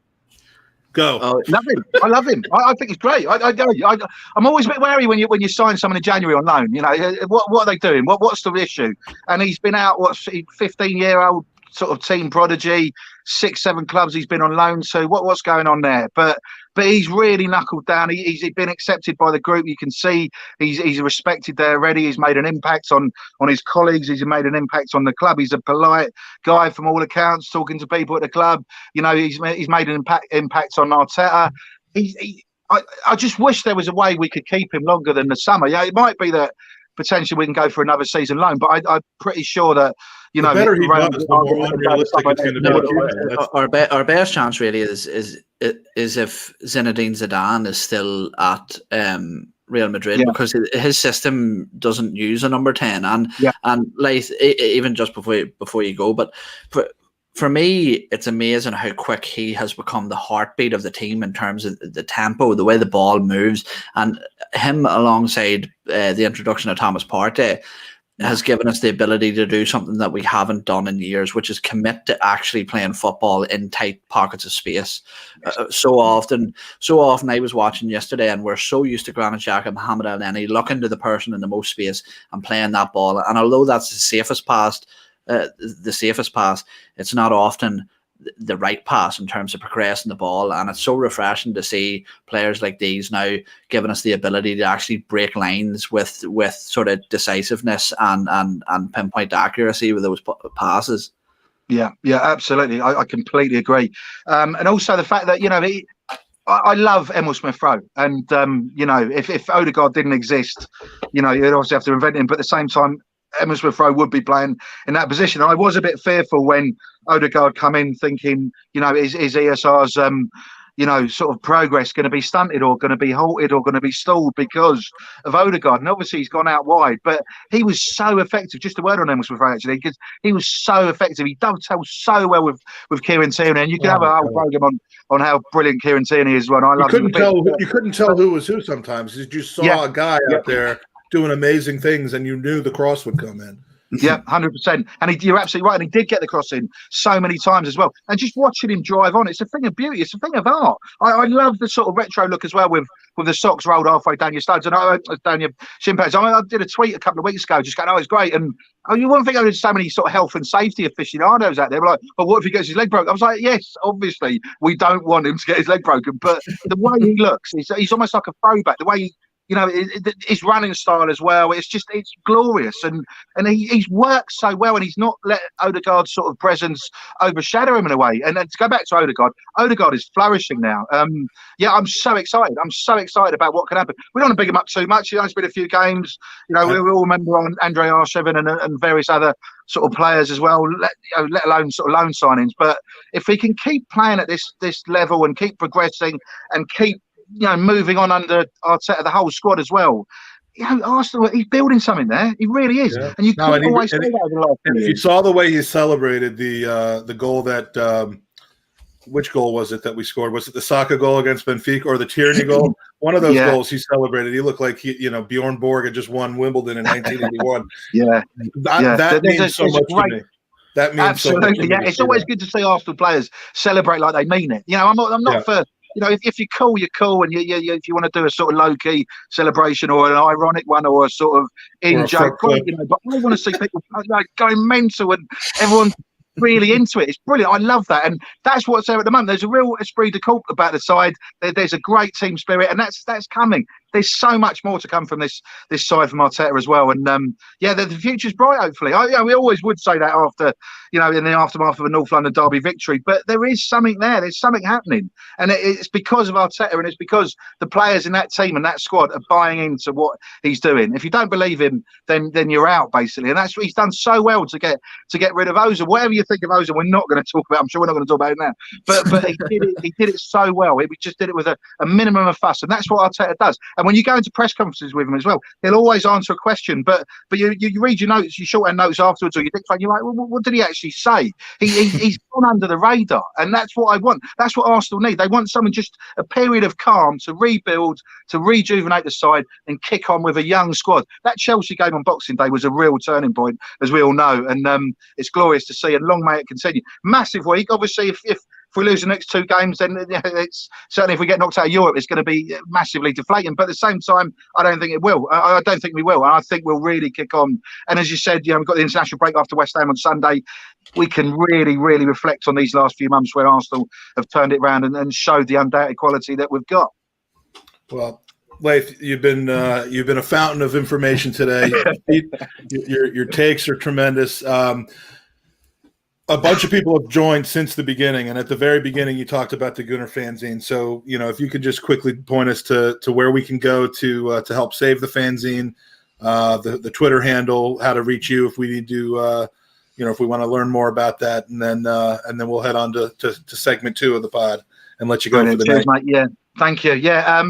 Go. I love him. I think he's great. I'm always a bit wary when you sign someone in January on loan. What are they doing? What's the issue? And he's been out. 15-year-old sort of team prodigy, 6-7 clubs he's been on loan to. What's going on there? But he's really knuckled down. He's been accepted by the group. You can see he's respected there already. He's made an impact on his colleagues. He's made an impact on the club. He's a polite guy from all accounts, talking to people at the club. He's made an impact on Arteta. I just wish there was a way we could keep him longer than the summer. Yeah, it might be that potentially we can go for another season loan, but I'm pretty sure that the better he does, the more unrealistic it's going to be. Our best chance really is if Zinedine Zidane is still at Real Madrid, because his system doesn't use a number 10, and Layth, even just before you go, but for me, it's amazing how quick he has become the heartbeat of the team in terms of the tempo, the way the ball moves, and him alongside the introduction of Thomas Partey has given us the ability to do something that we haven't done in years, which is commit to actually playing football in tight pockets of space. So often I was watching yesterday, and we're so used to Granit Xhaka, Mohamed El-Neni looking to the person in the most space and playing that ball. And although that's the safest pass, it's not often the right pass in terms of progressing the ball, and it's so refreshing to see players like these now giving us the ability to actually break lines with sort of decisiveness and pinpoint accuracy with those passes. Yeah, absolutely. I completely agree. And also the fact that I love Emil Smith-Rowe, and if Odegaard didn't exist, you'd obviously have to invent him, but at the same time, Emil Smith-Rowe would be playing in that position. And I was a bit fearful when Odegaard come in, thinking, is ESR's, sort of progress going to be stunted or going to be halted or going to be stalled because of Odegaard. And obviously he's gone out wide, but he was so effective. Just a word on Emil Smith-Rowe, actually, because he was so effective. He dovetailed so well with Kieran Tierney, and you can have a whole program on how brilliant Kieran Tierney is. When I love you couldn't tell who was who sometimes. You just saw a guy out there doing amazing things, and you knew the cross would come in. Yeah, 100%. And you're absolutely right. And he did get the cross in so many times as well. And just watching him drive on, it's a thing of beauty. It's a thing of art. I love the sort of retro look as well with the socks rolled halfway down your studs and down your shin pads. I did a tweet a couple of weeks ago just going, it's great. And you wouldn't think there's so many sort of health and safety aficionados out there. They're like, what if he gets his leg broken? I was like, yes, obviously, we don't want him to get his leg broken. But the way he looks, he's almost like a throwback. The way he, his running style as well. It's glorious, and he's worked so well, and he's not let Odegaard's sort of presence overshadow him in a way. And then to go back to Odegaard is flourishing now. I'm so excited. I'm so excited about what can happen. We don't want to big him up too much. It's been a few games. We all remember on Andre Arshavin and various other sort of players as well. Let alone sort of loan signings. But if he can keep playing at this level and keep progressing and keep moving on under Arteta, the whole squad as well. Arsenal, he's building something there. He really is. Yeah. And you can't always say that over the last few years. If you saw the way he celebrated the goal that which goal was it that we scored? Was it the Saka goal against Benfica or the Tierney goal? One of those goals he celebrated. He looked like Bjorn Borg had just won Wimbledon in 1981. That means so much to me. That means absolutely. So much to me. It's always good to see Arsenal players celebrate like they mean it. I'm not for if you're cool, you're cool, and you if you want to do a sort of low key celebration or an ironic one or a sort of in joke, great, But I want to see people going mental and everyone really into it. It's brilliant. I love that, and that's what's there at the moment. There's a real esprit de corps about the side. There's a great team spirit, and that's coming. There's so much more to come from this side from Arteta as well. And the future's bright. Hopefully, we always would say that after in the aftermath of a North London derby victory, but there is something there. There's something happening, and it's because of Arteta, and it's because the players in that team and that squad are buying into what he's doing. If you don't believe him, then you're out basically, and that's what he's done so well to get rid of Ozil. Whatever you think of Ozil, we're not going to talk about. I'm sure we're not going to talk about it now, but he did it. He did it so well. He just did it with a minimum of fuss, and that's what Arteta does. And when you go into press conferences with him as well, he'll always answer a question. But you read your notes, your shorthand notes afterwards, or your dictate, you're like, well, what did he actually say? He's gone under the radar, and that's what I want. That's what Arsenal need. They want someone, just a period of calm to rebuild, to rejuvenate the side, and kick on with a young squad. That Chelsea game on Boxing Day was a real turning point, as we all know, and it's glorious to see. And long may it continue. Massive week, obviously. If we lose the next 2 games, then it's certainly, if we get knocked out of Europe, it's going to be massively deflating. But at the same time, I don't think it will. I don't think we will. I think we'll really kick on. And as you said, we've got the international break after West Ham on Sunday. We can really, really reflect on these last few months where Arsenal have turned it around and showed the undoubted quality that we've got. Well, Layth, you've been a fountain of information today. Your takes are tremendous. A bunch of people have joined since the beginning, and at the very beginning, you talked about the Gooner Fanzine. So, if you could just quickly point us to where we can go to help save the fanzine, the Twitter handle, how to reach you if we need to, if we want to learn more about that, and then we'll head on to segment 2 of the pod and let you go for the Cheers, night. mate. Yeah, thank you. Yeah,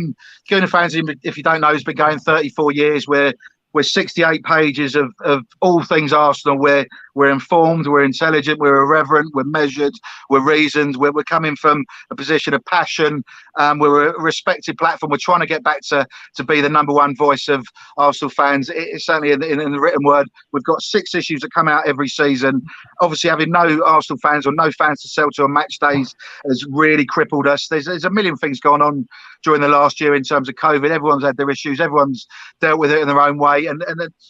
Gooner Fanzine, if you don't know, has been going 34 years. We're 68 pages of all things Arsenal. We're informed, we're intelligent, we're irreverent, we're measured, we're reasoned. We're coming from a position of passion. We're a respected platform. We're trying to get back to be the number one voice of Arsenal fans. It's certainly in the written word. We've got 6 issues that come out every season. Obviously, having no Arsenal fans or no fans to sell to on match days has really crippled us. There's a million things going on during the last year in terms of COVID. Everyone's had their issues. Everyone's dealt with it in their own way. And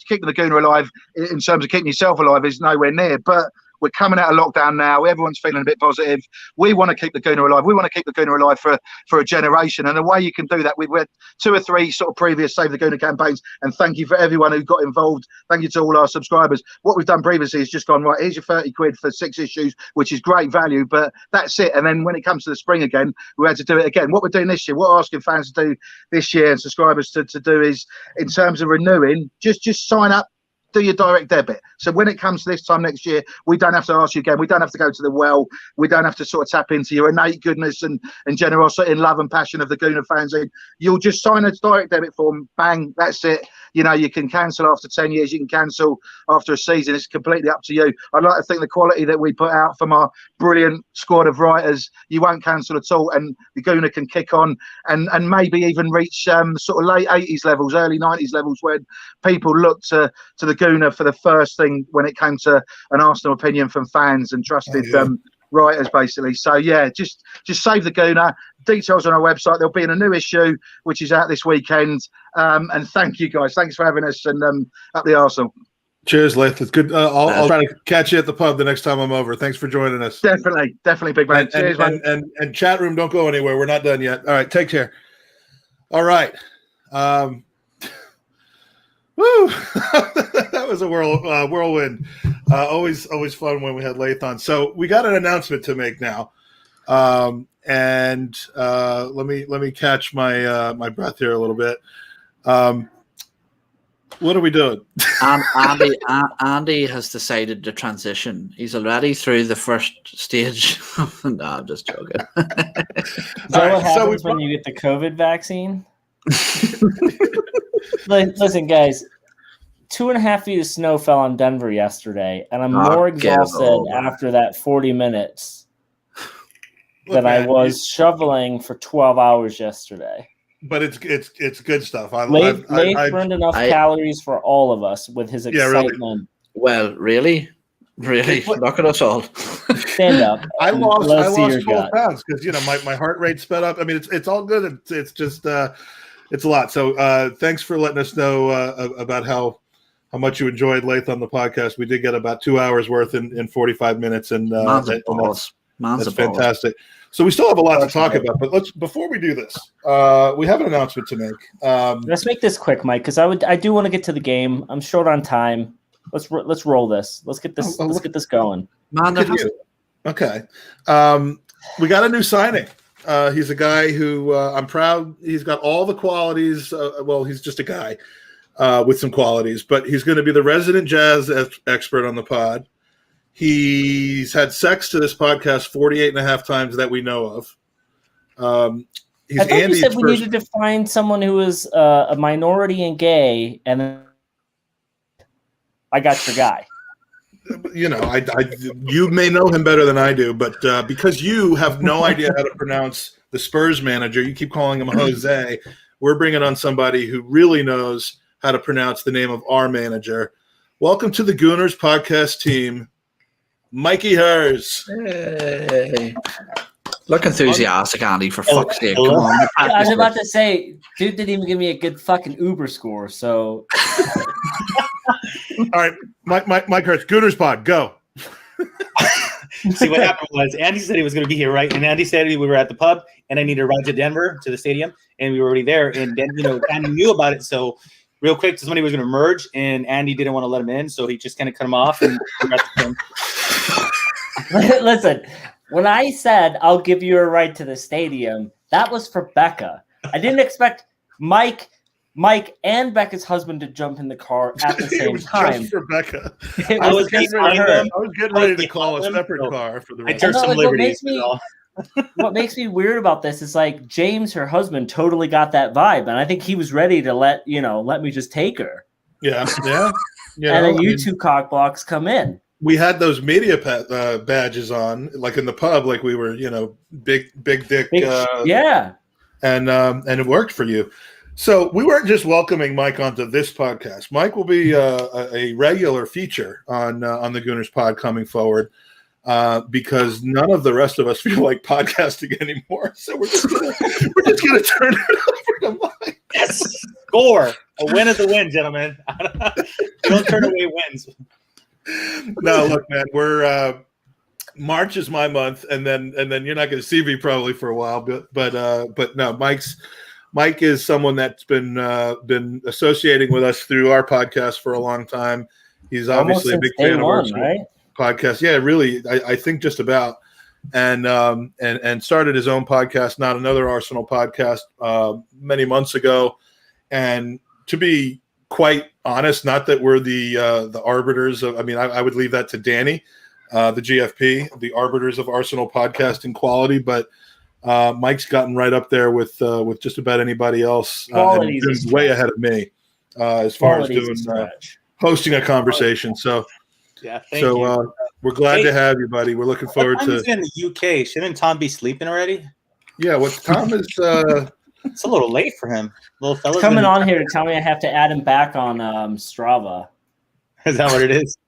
keeping the Gooner alive in terms of keeping yourself alive is nowhere near. But we're coming out of lockdown now. Everyone's feeling a bit positive. We want to keep the Gooner alive. We want to keep the Gooner alive for a generation. And the way you can do that, we've had 2 or 3 sort of previous Save the Gooner campaigns. And thank you for everyone who got involved. Thank you to all our subscribers. What we've done previously is just gone, right, here's your 30 quid for 6 issues, which is great value, but that's it. And then when it comes to the spring again, we had to do it again. What we're doing this year, what we're asking fans to do this year and subscribers to do is, in terms of renewing, just sign up. Do your direct debit. So when it comes to this time next year, we don't have to ask you again. We don't have to go to the well. We don't have to sort of tap into your innate goodness and generosity and love and passion of the Gooner Fanzine. You'll just sign a direct debit form. Bang, that's it. You can cancel after 10 years. You can cancel after a season. It's completely up to you. I'd like to think the quality that we put out from our brilliant squad of writers, you won't cancel at all, and the Gooner can kick on and maybe even reach sort of late 80s levels, early 90s levels, when people look to the Gooner for the first thing when it came to an Arsenal opinion from fans and trusted writers, basically. So yeah, just save the Gooner. Details on our website. There'll be in a new issue which is out this weekend. And thank you guys. Thanks for having us, and up the Arsenal. Cheers, Layth. It's good. I'll try to catch you at the pub the next time I'm over. Thanks for joining us. Definitely, big man. Cheers, man. And chat room, don't go anywhere. We're not done yet. All right, take care. All right. Woo! That was a whirlwind. Always fun when we had Layth on. So we got an announcement to make now. And let me catch my breath here a little bit. What are we doing? Andy has decided to transition. He's already through the first stage. No, I'm just joking. Is that what happens when you get the COVID vaccine? Listen, guys, 2.5 feet of snow fell on Denver yesterday, and I'm more exhausted after that 40 minutes than I was shoveling for 12 hours yesterday. But it's good stuff. Layth burned enough calories for all of us with his excitement. Well, really? Really? Look at us all. Stand up. I lost Let's see your 12 gut. pounds because my heart rate sped up. I mean, it's all good. It's just it's a lot. So thanks for letting us know about how much you enjoyed Layth on the podcast. We did get about 2 hours worth in 45 minutes, and that's fantastic. So we still have a lot to talk about, but before we do this, we have an announcement to make. Let's make this quick, Mike, because I do want to get to the game. I'm short on time. Let's roll this. Let's get this. Let's get this going. Okay. We got a new signing. He's a guy who I'm proud. He's got all the qualities. Well, he's just a guy with some qualities, but he's going to be the resident jazz expert on the pod. He's had sex to this podcast 48 and a half times that we know of. He's I thought Andy's you said we needed to find someone who is a minority and gay, and then I got your guy. You know, you may know him better than I do, but because you have no idea how to pronounce the Spurs manager, you keep calling him Jose. We're bringing on somebody who really knows how to pronounce the name of our manager. Welcome to the Gooners podcast team, Mikey Hers. Hey. Look enthusiastic, Andy, for fuck's sake. Come on. I was about to say, dude didn't even give me a good fucking Uber score, so... All right, Mike Hurts, Gooners Pod, go. See, what happened was Andy said he was going to be here, right? And Andy said we were at the pub, and I needed to ride to Denver, to the stadium, and we were already there. And then, Andy knew about it, so real quick, somebody was going to merge, and Andy didn't want to let him in, so he just kind of cut him off. And Listen, when I said I'll give you a ride to the stadium, that was for Becca. I didn't expect Mike and Becca's husband to jump in the car at the same time. Just for Becca. I was getting ready to call a separate car for the rest. I took some liberties. What makes me weird about this is like James, her husband, totally got that vibe, and I think he was ready to let me just take her. Yeah. And then you two cockblocks come in. We had those media badges on, like in the pub, like we were, big dick. Yeah. And it worked for you. So we weren't just welcoming Mike onto this podcast. Mike will be a regular feature on the Gooners Pod coming forward because none of the rest of us feel like podcasting anymore. So we're just gonna turn it over to Mike. Yes, score. A win is a win, gentlemen. Don't turn away wins. No, look, man, we're March is my month, and then you're not going to see me probably for a while, but no, Mike is someone that's been associating with us through our podcast for a long time. He's obviously a big fan of our podcast. Yeah, really, I think just about, and started his own podcast, Not Another Arsenal podcast, many months ago. And to be quite honest, not that we're the arbiters of. I mean, I would leave that to Danny, the GFP, the arbiters of Arsenal podcasting quality, but. Mike's gotten right up there with just about anybody else, and he's way ahead of me as far as doing hosting a conversation. So, yeah, thank you. We're glad to have you, buddy. We're looking forward to. In the UK, shouldn't Tom be sleeping already? Yeah, what Tom is? It's a little late for him. Little fella's coming on here to tell me I have to add him back on Strava. Is that what it is?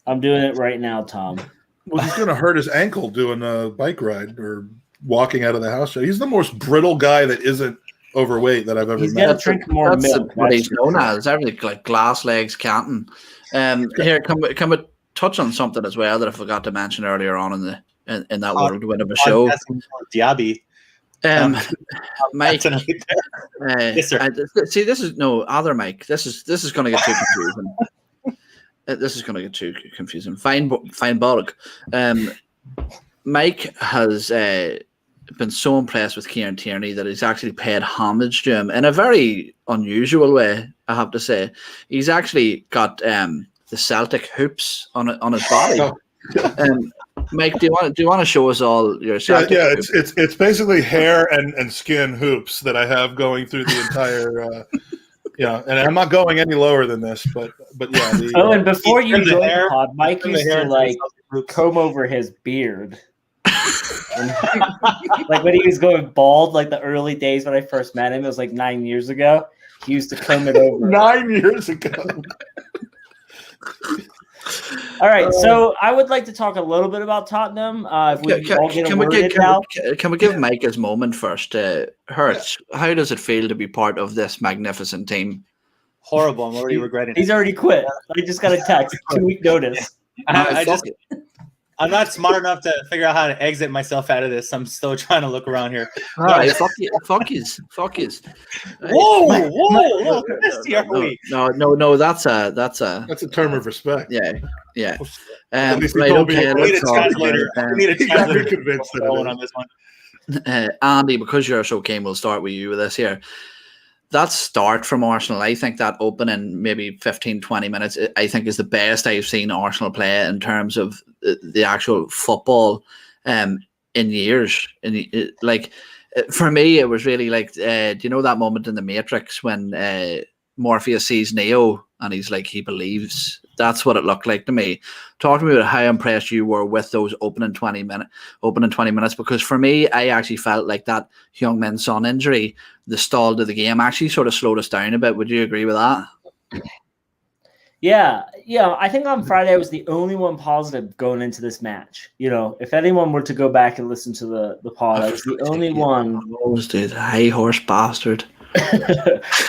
I'm doing it right now, Tom. Well, he's going to hurt his ankle doing a bike ride or walking out of the house. He's the most brittle guy that isn't overweight that I've ever met. He's got to drink more milk. What he's known as. Everything like glass legs, Canton. Here, can we touch on something as well that I forgot to mention earlier on in that whirlwind of a show? Diaby. Mike, yes, sir. See, this is no other Mike. This is going to get too confusing. This is going to get too confusing. Fine bollock. Mike has been so impressed with Kieran Tierney that he's actually paid homage to him in a very unusual way, I have to say. He's actually got the Celtic hoops on his body. Mike, do you want to show us all your Celtic hoops? It's basically hair and skin hoops that I have going through the entire and I'm not going any lower than this, but yeah. And before you joined the pod, Mike used to like comb over his beard. Like when he was going bald, like the early days when I first met him, it was like 9 years ago. He used to comb it over. 9 years ago. All right, so I would like to talk a little bit about Tottenham. If we all get a word in now. Can we give Mike his moment first? Hurts, how does it feel to be part of this magnificent team? Horrible. I'm already regretting it. He's already quit. I just got a text, 2-week notice. I'm not smart enough to figure out how to exit myself out of this. I'm still trying to look around here. All right, fuck yous. Whoa! No, that's a term of respect. Yeah. At least right, okay, We need a translator. We need a translator convinced that on this one. Andy, because you're so keen, we'll start with you with this here. That start from Arsenal, I think that opening maybe 15, 20 minutes, I think is the best I've seen Arsenal play in terms of the actual football in years. For me, it was really like, do you know that moment in The Matrix when Morpheus sees Neo and he's like, he believes? That's what it looked like to me. Talk to me about how impressed you were with those opening 20 minutes, because for me, I actually felt like that Heung-min Son injury, the stall to the game, actually sort of slowed us down a bit. Would you agree with that? Yeah. I think on Friday I was the only one positive going into this match. If anyone were to go back and listen to the pod, I was the only one. Dude, high horse bastard.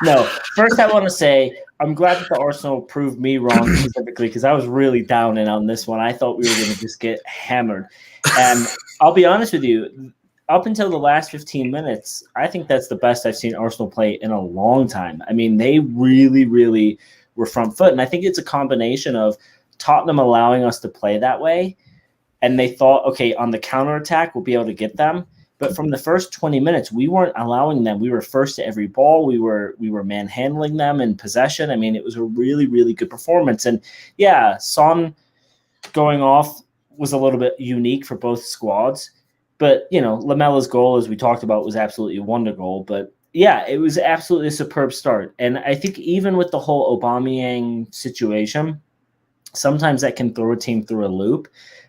No, first I want to say I'm glad that the Arsenal proved me wrong specifically, because I was really down in on this one. I thought we were going to just get hammered. And I'll be honest with you, up until the last 15 minutes, I think that's the best I've seen Arsenal play in a long time. I mean, they really, really were front foot. And I think it's a combination of Tottenham allowing us to play that way. And they thought, okay, on the counterattack, we'll be able to get them. But from the first 20 minutes, we weren't allowing them. We were first to every ball. We were manhandling them in possession. I mean, it was a really, really good performance. And yeah, Son going off was a little bit unique for both squads. But, Lamella's goal, as we talked about, was absolutely a wonder goal. But yeah, it was absolutely a superb start. And I think even with the whole Aubameyang situation, sometimes that can throw a team through a loop.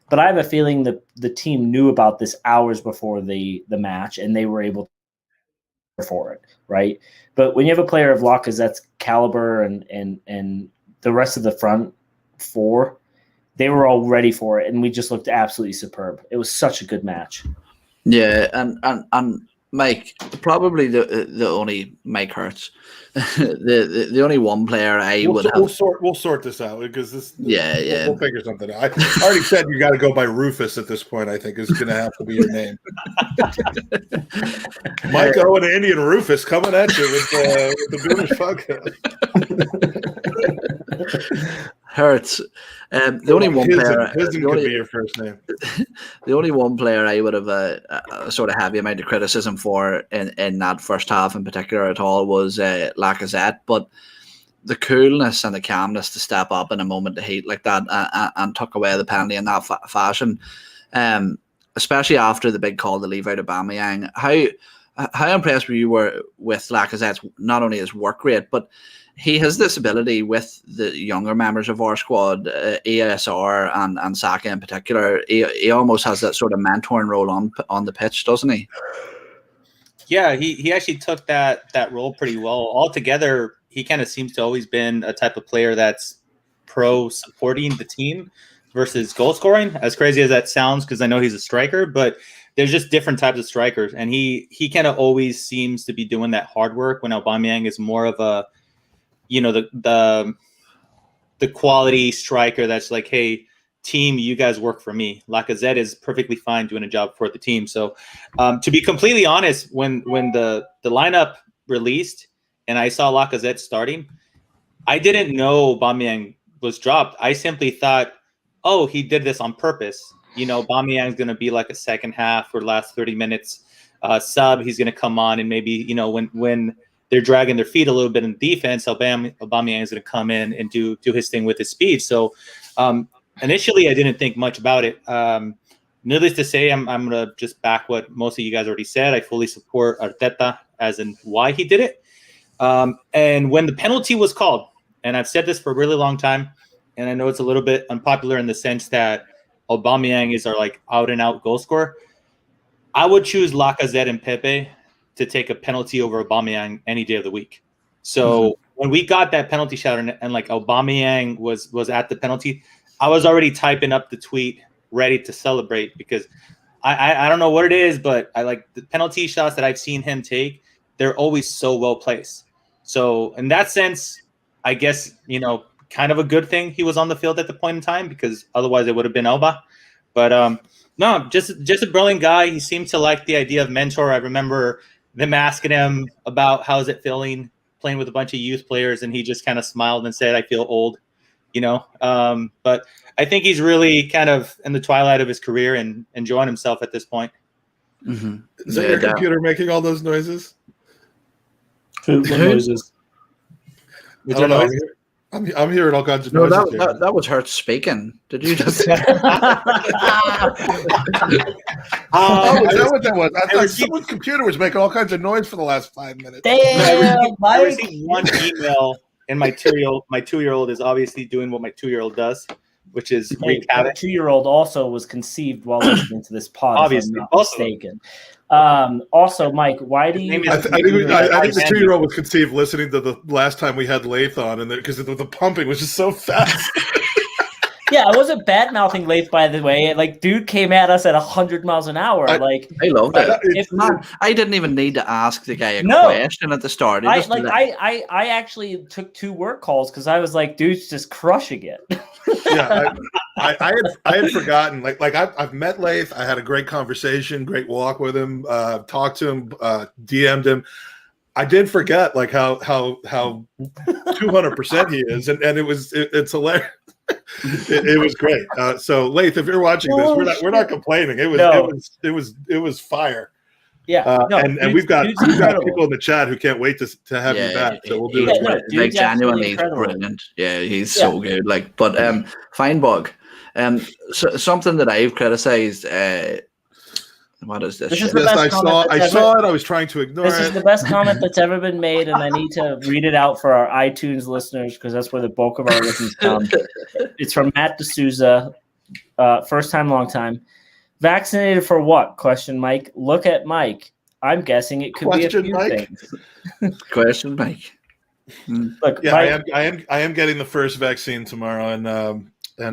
But I have a feeling that the team knew about this hours before the match, and they were able to for it, right? But when you have a player of Lacazette's caliber and the rest of the front four, they were all ready for it, and we just looked absolutely superb. It was such a good match. Yeah, and Mike, probably the only Mike Hurts, the only one player we'll sort this out, because we'll figure something out. I already said you got to go by Rufus at this point. I think is going to have to be your name. Mike Owen, Andy, and Rufus coming at you with the Gooners podcast. Hurts. The only one player. Could be your first name. The only one player I would have a sort of heavy amount of criticism for in that first half in particular at all was Lacazette, but the coolness and the calmness to step up in a moment of heat like that and tuck away the penalty in that fashion, especially after the big call to leave out Aubameyang. How impressed were you with Lacazette's not only his work rate, but he has this ability with the younger members of our squad, ASR and Saka in particular. He almost has that sort of mentoring role on the pitch, doesn't he? Yeah, he actually took that role pretty well. Altogether, he kind of seems to always been a type of player that's pro supporting the team versus goal scoring. As crazy as that sounds, because I know he's a striker, but there's just different types of strikers, and he kind of always seems to be doing that hard work when Aubameyang is more of a the quality striker that's like, hey, team, you guys work for me. Lacazette is perfectly fine doing a job for the team. So to be completely honest, when the lineup released and I saw Lacazette starting, I didn't know Aubameyang was dropped. I simply thought, oh, he did this on purpose. Aubameyang's going to be like a second half or last 30 minutes sub. He's going to come on and maybe, when they're dragging their feet a little bit in defense, Aubameyang is going to come in and do his thing with his speed. So initially, I didn't think much about it. Needless to say, I'm going to just back what most of you guys already said. I fully support Arteta as in why he did it. And when the penalty was called, and I've said this for a really long time, and I know it's a little bit unpopular in the sense that Aubameyang is our like out-and-out goal scorer, I would choose Lacazette and Pepe to take a penalty over Aubameyang any day of the week. So when we got that penalty shot and like Aubameyang was at the penalty, I was already typing up the tweet, ready to celebrate, because I don't know what it is, but I like the penalty shots that I've seen him take. They're always so well placed. So in that sense, I guess, kind of a good thing he was on the field at the point in time, because otherwise it would have been Elba. But no, just a brilliant guy. He seemed to like the idea of mentor. I remember them asking him about how's it feeling playing with a bunch of youth players, and he just kind of smiled and said, "I feel old," But I think he's really kind of in the twilight of his career and enjoying himself at this point. Mm-hmm. Is that your computer making all those noises? What noises? I don't know. I'm hearing all kinds of noises. That was her speaking. Did you just? Is that what that was? I thought someone's computer was making all kinds of noise for the last 5 minutes. Damn, I received one email, and my 2-year-old is obviously doing what my 2-year-old does, which is wreak havoc. 2-year-old also was conceived while listening to this pod. Obviously, if I'm not mistaken. Also, Mike, why do you? I think the 2-year-old was conceived listening to the last time we had Layth on, and because the pumping was just so fast. Yeah, I wasn't bad mouthing Layth, by the way. Like, dude came at us at 100 miles an hour. I love that. I didn't even need to ask the guy a question at the start. I actually took 2 work calls because I was like, dude's just crushing it. Yeah, I had forgotten. I've met Layth. I had a great conversation, great walk with him. Talked to him, DM'd him. I did forget how 200% he is, and it's hilarious. It was great. So Layth, if you're watching this, we're not complaining. It was fire. Yeah, and we've got people in the chat who can't wait to have you back. So we'll do it. Genuinely, he's brilliant. Yeah, he's so good. Feinberg. So something that I've criticized. What is this? I saw it. I was trying to ignore it. This is the best comment that's ever been made, and I need to read it out for our iTunes listeners because that's where the bulk of our listens come. It's from Matt D'Souza, first time, long time. Vaccinated for what? Question Mike. Look at Mike. I'm guessing it could be a few things. Question Mike. Look, yeah, Mike, I am getting the first vaccine tomorrow, and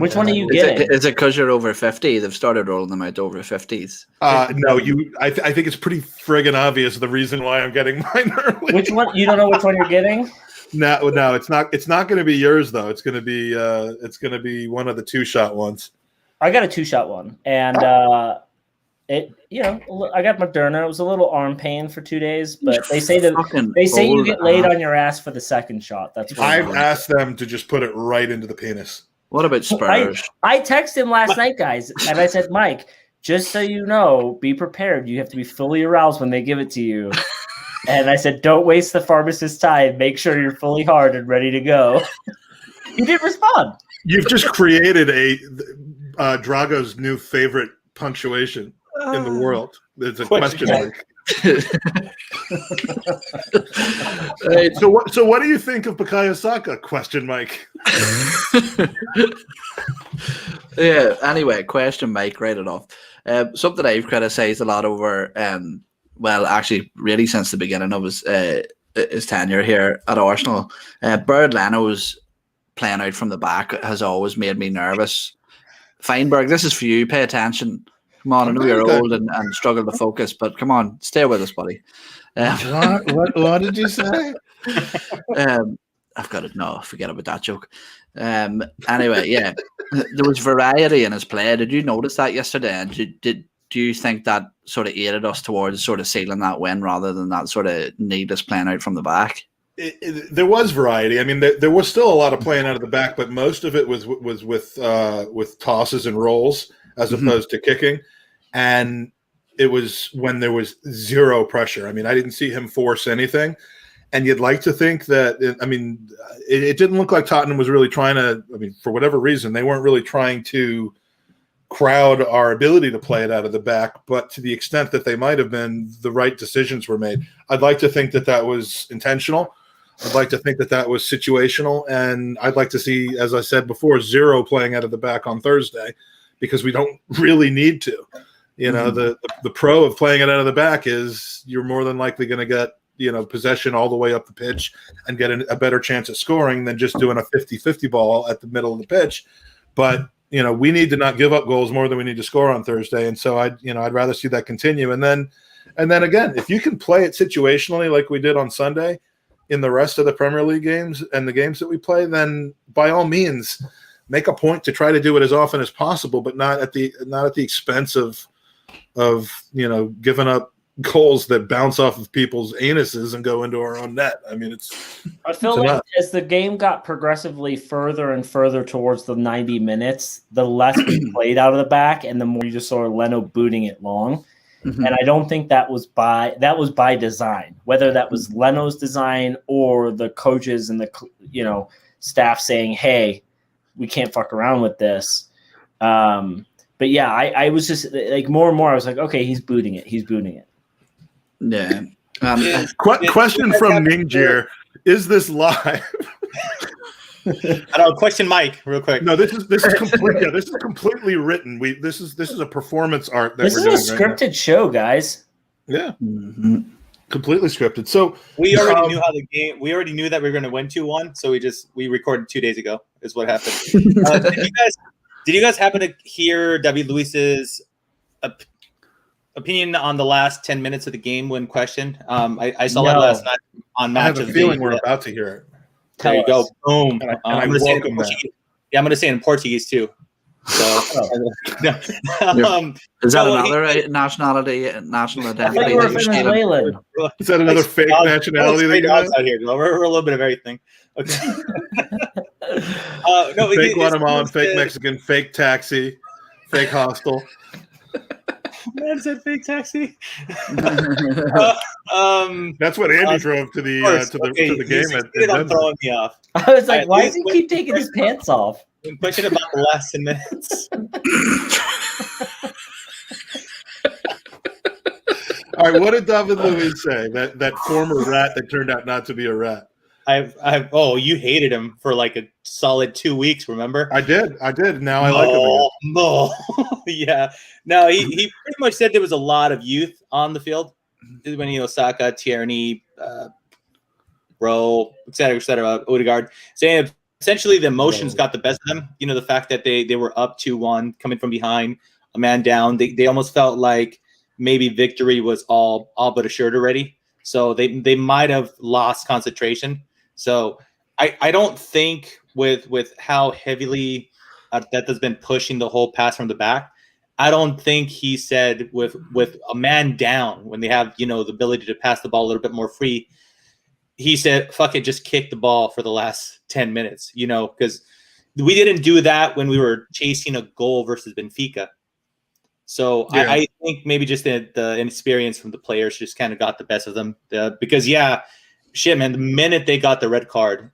which one are you getting? Is it because you're over 50? They've started rolling them out over 50s. No, I think it's pretty friggin' obvious the reason why I'm getting mine early. Which one? You don't know which one you're getting? No, it's not. It's not going to be yours though. It's going to be one of the 2-shot ones. I got a 2-shot one, and I got Moderna. It was a little arm pain for 2 days, but they say you get laid on your ass for the second shot. That's what I've asked them to just put it right into the penis. What about Spurs? I texted him last night, guys, and I said, Mike, just so you know, be prepared. You have to be fully aroused when they give it to you. And I said, don't waste the pharmacist's time. Make sure you're fully hard and ready to go. He did respond. You've just created Drago's new favorite punctuation in the world. There's a question mark. So what do you think of Bukayo Saka? Question Mike. Yeah. Anyway, question Mike. Write it off. Something I've criticized a lot over. Actually, really since the beginning of his tenure here at Arsenal, Bird Leno's playing out from the back has always made me nervous. Feinberg, this is for you. Pay attention. Come on, I know you're old and struggle to focus, but come on, stay with us, buddy. What did you say? I've got it. No, forget about that joke. Anyway, yeah, there was variety in his play. Did you notice that yesterday? And do you think that sort of aided us towards sort of sealing that win rather than that sort of needless playing out from the back? There was variety. I mean, there was still a lot of playing out of the back, but most of it was with tosses and rolls as opposed to kicking. And it was when there was zero pressure. I mean, I didn't see him force anything. And you'd like to think that, it didn't look like Tottenham was really trying to, for whatever reason, they weren't really trying to crowd our ability to play it out of the back. But to the extent that they might have been, the right decisions were made. I'd like to think that was intentional. I'd like to think that was situational. And I'd like to see, as I said before, zero playing out of the back on Thursday, because we don't really need to. The pro of playing it out of the back is you're more than likely going to get, possession all the way up the pitch and get a better chance at scoring than just doing a 50-50 ball at the middle of the pitch. But we need to not give up goals more than we need to score on Thursday. And so I'd rather see that continue. And then again, if you can play it situationally like we did on Sunday in the rest of the Premier League games and the games that we play, then by all means make a point to try to do it as often as possible, but not at the expense of giving up goals that bounce off of people's anuses and go into our own net. I mean, I feel like as the game got progressively further and further towards the 90 minutes, the less we played out of the back and the more you just saw Leno booting it long. Mm-hmm. And I don't think that was by design, whether that was Leno's design or the coaches and the staff saying, hey, we can't fuck around with this. But yeah, I was just like more and more I was like, okay, he's booting it. Yeah. Question from Ningjir: is this live? I don't question Mike real quick. No, this is complete. Yeah, this is completely written. This is a performance art that this we're doing. This is a scripted show, guys. Yeah, completely scripted. So we already knew how the game. We already knew that we were going to win 2-1. So we recorded 2 days ago. Is what happened. Did you guys happen to hear David Luiz's opinion on the last 10 minutes of the game when questioned? I saw that last night on Match. I have a feeling we're about to hear it. There you go. Boom. I'm going to say it in Portuguese. Yeah, I'm going to say it in Portuguese too. So, is that another national identity? Venezuelan. Is that another fake nationality that you have out here? We're a little bit of everything. Okay. Fake Guatemalan, fake Mexican, fake taxi, fake hostel. Man said fake taxi. That's what Andy drove to the game. I'm throwing me off. I was like, why does he keep taking his pants off? Question about the last 10 minutes. All right, what did David Luiz say? That former rat that turned out not to be a rat. You hated him for like a solid 2 weeks, remember? I did. Now I like him again. No. Yeah. No, he pretty much said there was a lot of youth on the field. When, Saka, Tierney, Rowe, et cetera, Odegaard, saying essentially the emotions got the best of them. The fact that they were up 2-1, coming from behind, a man down. They almost felt like maybe victory was all but assured already. So they might have lost concentration. So I don't think with how heavily that has been pushing the whole pass from the back, I don't think he said with a man down when they have, the ability to pass the ball a little bit more free, he said, fuck it, just kick the ball for the last 10 minutes, because we didn't do that when we were chasing a goal versus Benfica. So yeah. I think maybe just the inexperience from the players just kind of got the best of them because, shit, man, the minute they got the red card,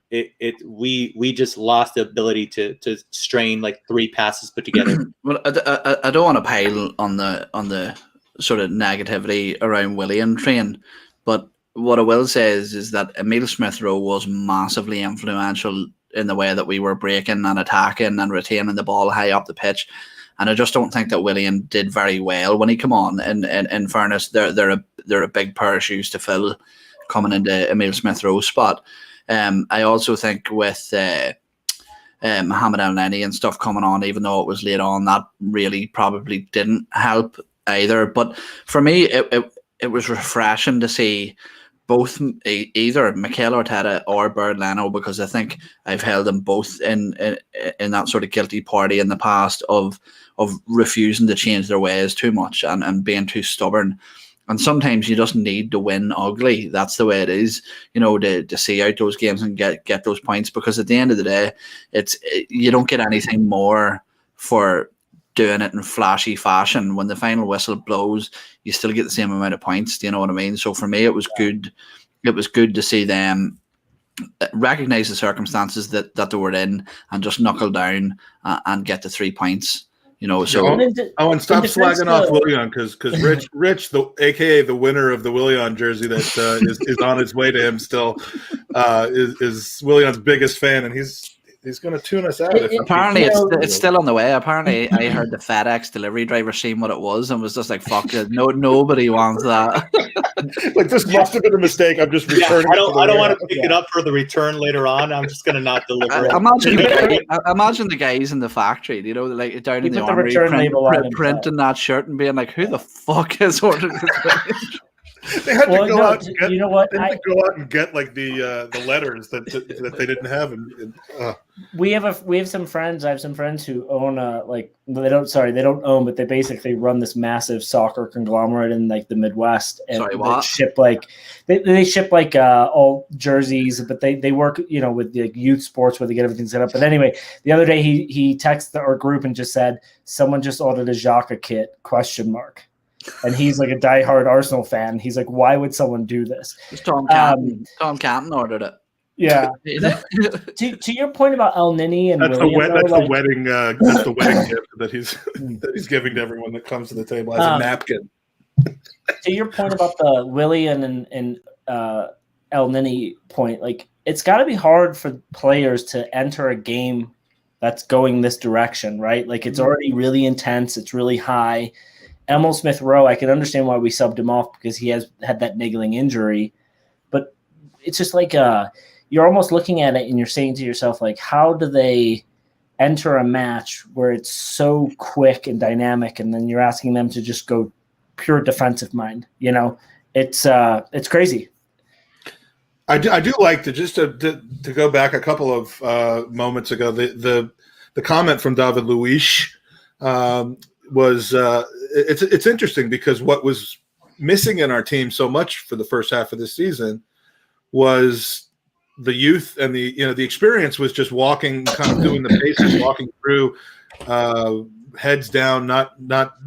we just lost the ability to strain like 3 passes put together. Well, I don't want to pile on the sort of negativity around Willian train, but what I will say is that Emile Smith-Rowe was massively influential in the way that we were breaking and attacking and retaining the ball high up the pitch. And I just don't think that Willian did very well when he came on. And in fairness, they're a big pair of shoes to fill coming into Emile Smith-Rowe's spot. I also think with Mohamed El-Neni and stuff coming on, even though it was late on, that really probably didn't help either. But for me, it was refreshing to see both either Mikel Arteta or Bernd Leno, because I think I've held them both in that sort of guilty party in the past of refusing to change their ways too much and being too stubborn. And sometimes you just need to win ugly. That's the way it is, to see out those games and get those points. Because at the end of the day, you don't get anything more for doing it in flashy fashion. When the final whistle blows, you still get the same amount of points. Do you know what I mean? So for me, it was good. It was good to see them recognize the circumstances that they were in and just knuckle down and get the 3 points. And stop slagging off Willian because Rich, aka the winner of the Willian jersey that is on its way to him still, is Willian's biggest fan, and he's He's going to tune us out. Apparently, it's still on the way. Apparently, I heard the FedEx delivery driver seen what it was and was just like, "Fuck it, nobody wants that." Like, this must have been a mistake. I'm just returning. I don't want to pick it up for the return later on. I'm just going to not deliver it. Imagine the guys in the factory, you know, like down in the armory, printing that shirt and being like, "Who the fuck has ordered this?" They had to go out and get, go out and get like the letters that they didn't have. We have some friends. I have some friends who own they don't own, but they basically run this massive soccer conglomerate in like the Midwest, and they ship they ship all jerseys, but they work with the youth sports where they get everything set up. But anyway, the other day he texted our group and just said someone just ordered a Saka kit ? And he's like a diehard Arsenal fan. He's like, why would someone do this? Tom Canton ordered it. Yeah. to your point about El Nini and that's William, the wedding gift that he's giving to everyone that comes to the table as a napkin. To your point about the William and El Nini point, like it's got to be hard for players to enter a game that's going this direction, right? Like it's already really intense. It's really high. Emil Smith-Rowe, I can understand why we subbed him off because he has had that niggling injury. But it's just like you're almost looking at it and you're saying to yourself, like, how do they enter a match where it's so quick and dynamic, and then you're asking them to just go pure defensive mind? It's crazy. I do like to go back a couple of moments ago. The comment from David Luiz was it's interesting because what was missing in our team so much for the first half of this season was the youth, and the experience was just walking, kind of doing the paces, walking through, heads down, not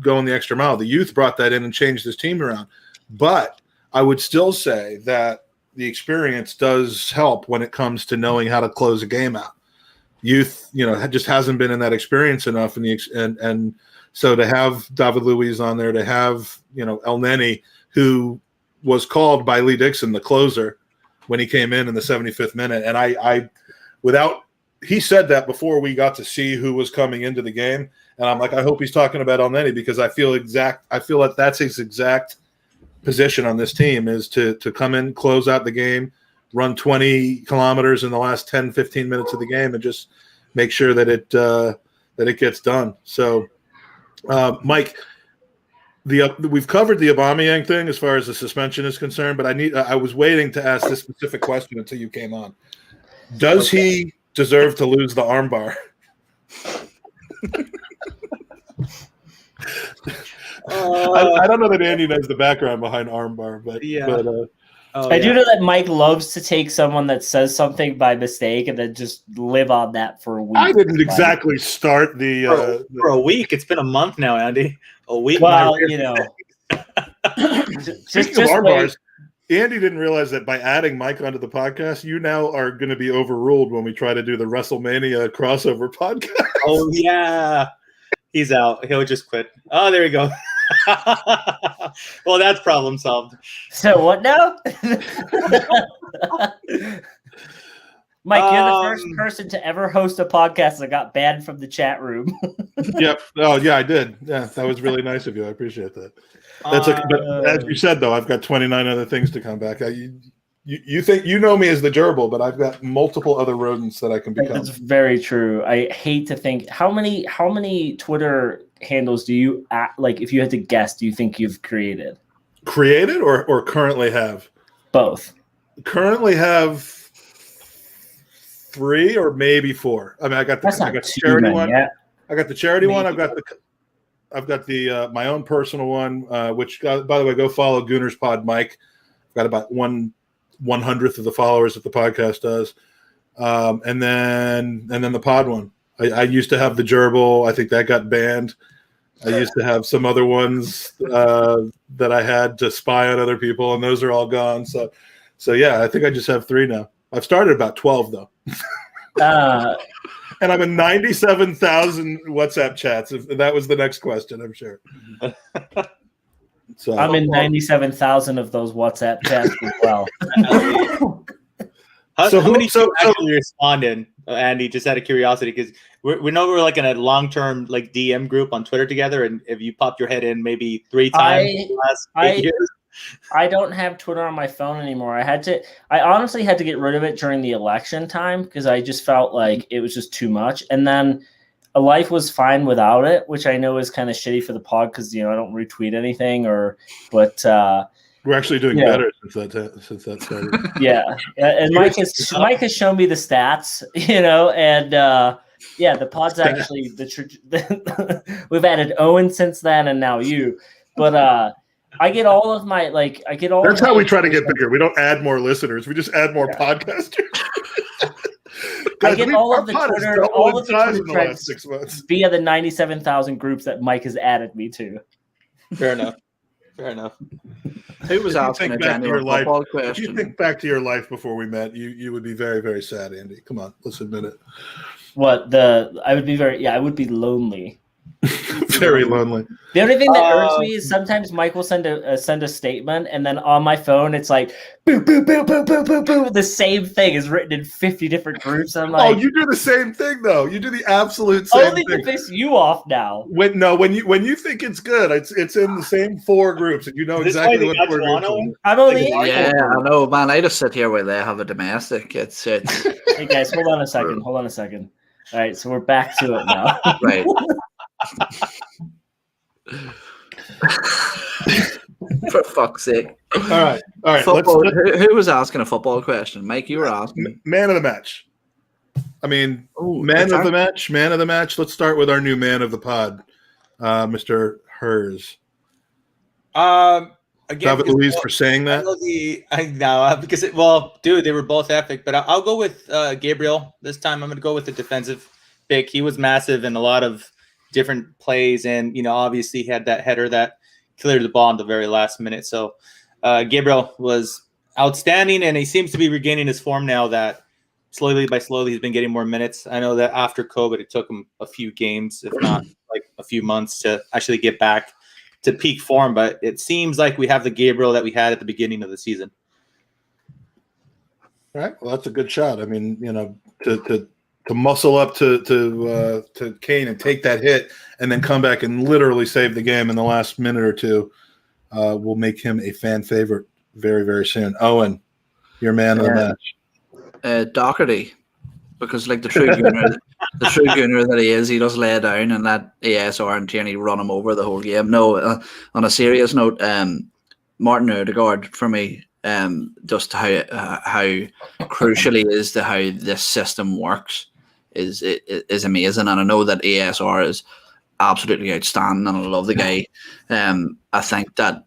going the extra mile. The youth brought that in and changed this team around. But I would still say that the experience does help when it comes to knowing how to close a game out. Youth, just hasn't been in that experience enough, and so to have David Luiz on there, to have El Neni, who was called by Lee Dixon the closer when he came in the 75th minute, and he said that before we got to see who was coming into the game, and I'm like, I hope he's talking about El Neni because I feel like that's his exact position on this team, is to come in, close out the game, run 20 kilometers in the last 10, 15 minutes of the game, and just make sure that it gets done. So. Mike, we've covered the Aubameyang thing as far as the suspension is concerned, but I was waiting to ask this specific question until you came on. Does he deserve to lose the armbar? I don't know that Andy knows the background behind armbar, but yeah. I do know that Mike loves to take someone that says something by mistake and then just live on that for a week. I didn't exactly start for a week. It's been a month now, Andy. A week. Well, Speaking of armbars, Andy didn't realize that by adding Mike onto the podcast, you now are going to be overruled when we try to do the WrestleMania crossover podcast. Oh yeah, he's out. He'll just quit. Oh, there you go. Well, that's problem solved. So what now? Mike, you're the first person to ever host a podcast that got banned from the chat room. Yep. Oh, yeah, I did. Yeah, that was really nice of you. I appreciate that. But as you said, though, I've got 29 other things to come back. You think you know me as the gerbil, but I've got multiple other rodents that I can become. That's very true. I hate to think how many Twitter handles do you if you had to guess, do you think you've created or currently have? Both. Currently have 3 or maybe 4. I mean, I got the charity one. Yet. I got the charity one. I've got the my own personal one, which by the way, go follow Gooners Pod Mike. I've got about 1/100th of the followers that the podcast does, and then the pod one. I used to have the gerbil. I think that got banned. I used to have some other ones that I had to spy on other people, and those are all gone. So yeah, I think I just have 3 now. I've started about 12 though. And I'm in 97,000 WhatsApp chats. If that was the next question, I'm sure. So I'm in 97,000 of those WhatsApp chats as well. How many people actually responded Andy, just out of curiosity, because we know we're like in a long-term like DM group on Twitter together, and if you popped your head in maybe 3 times in the last 8 years. I don't have Twitter on my phone anymore. I honestly had to get rid of it during the election time because I just felt like it was just too much. And then a life was fine without it, which I know is kind of shitty for the pod because, I don't retweet anything but we're actually doing better since that started. Yeah. And Mike has shown me the stats, and the pod's actually we've added Owen since then and now you. But I get all of my That's how we try to get bigger. We don't add more listeners. We just add more podcasters. Guys, I get all of the Twitter in the last 6 months via the 97,000 groups that Mike has added me to. Fair enough. Who was asking a genuine football question? If you think back to your life before we met, you would be very, very sad, Andy. Come on, let's admit it. I would be I would be lonely. Very lonely. The only thing that irks me is sometimes Mike will send a statement, and then on my phone it's like boo boo boo boo boo boo boo. The same thing is written in 50 different groups. I'm like, you do the same thing though. You do the absolute same only thing. to piss you off now. When you think it's good, it's in the same 4 groups, and you know exactly what 4 groups are. I'm only I know, man. I just sit here where they have a domestic. It's Hey guys, hold on a second. All right, so we're back to it now. Right. For fuck's sake. All right. Football, who was asking a football question? Mike, you were asking. Man of the match. I mean, man of the match. Let's start with our new man of the pod, Mr. Hers. Again, Louise for saying that. I know because dude, they were both epic. But I'll go with Gabriel this time. I'm going to go with the defensive pick. He was massive in a lot of different plays, and obviously he had that header that cleared the ball in the very last minute. So Gabriel was outstanding, and he seems to be regaining his form now. That slowly he's been getting more minutes. I know that after COVID, it took him a few games, if not like a few months, to actually get back to peak form, but it seems like we have the Gabriel that we had at the beginning of the season. All right. Well, that's a good shot. I mean, to muscle up to Kane and take that hit and then come back and literally save the game in the last minute or two will make him a fan favorite very, very soon. Owen, your man of the match. Doherty, because like the true Gooner that he is, he does lay down and let ASR and Tierney run him over the whole game. No, on a serious note, Martin Odegaard for me, just how crucial he is to how this system works is amazing. And I know that ASR is absolutely outstanding, and I love the guy. I think that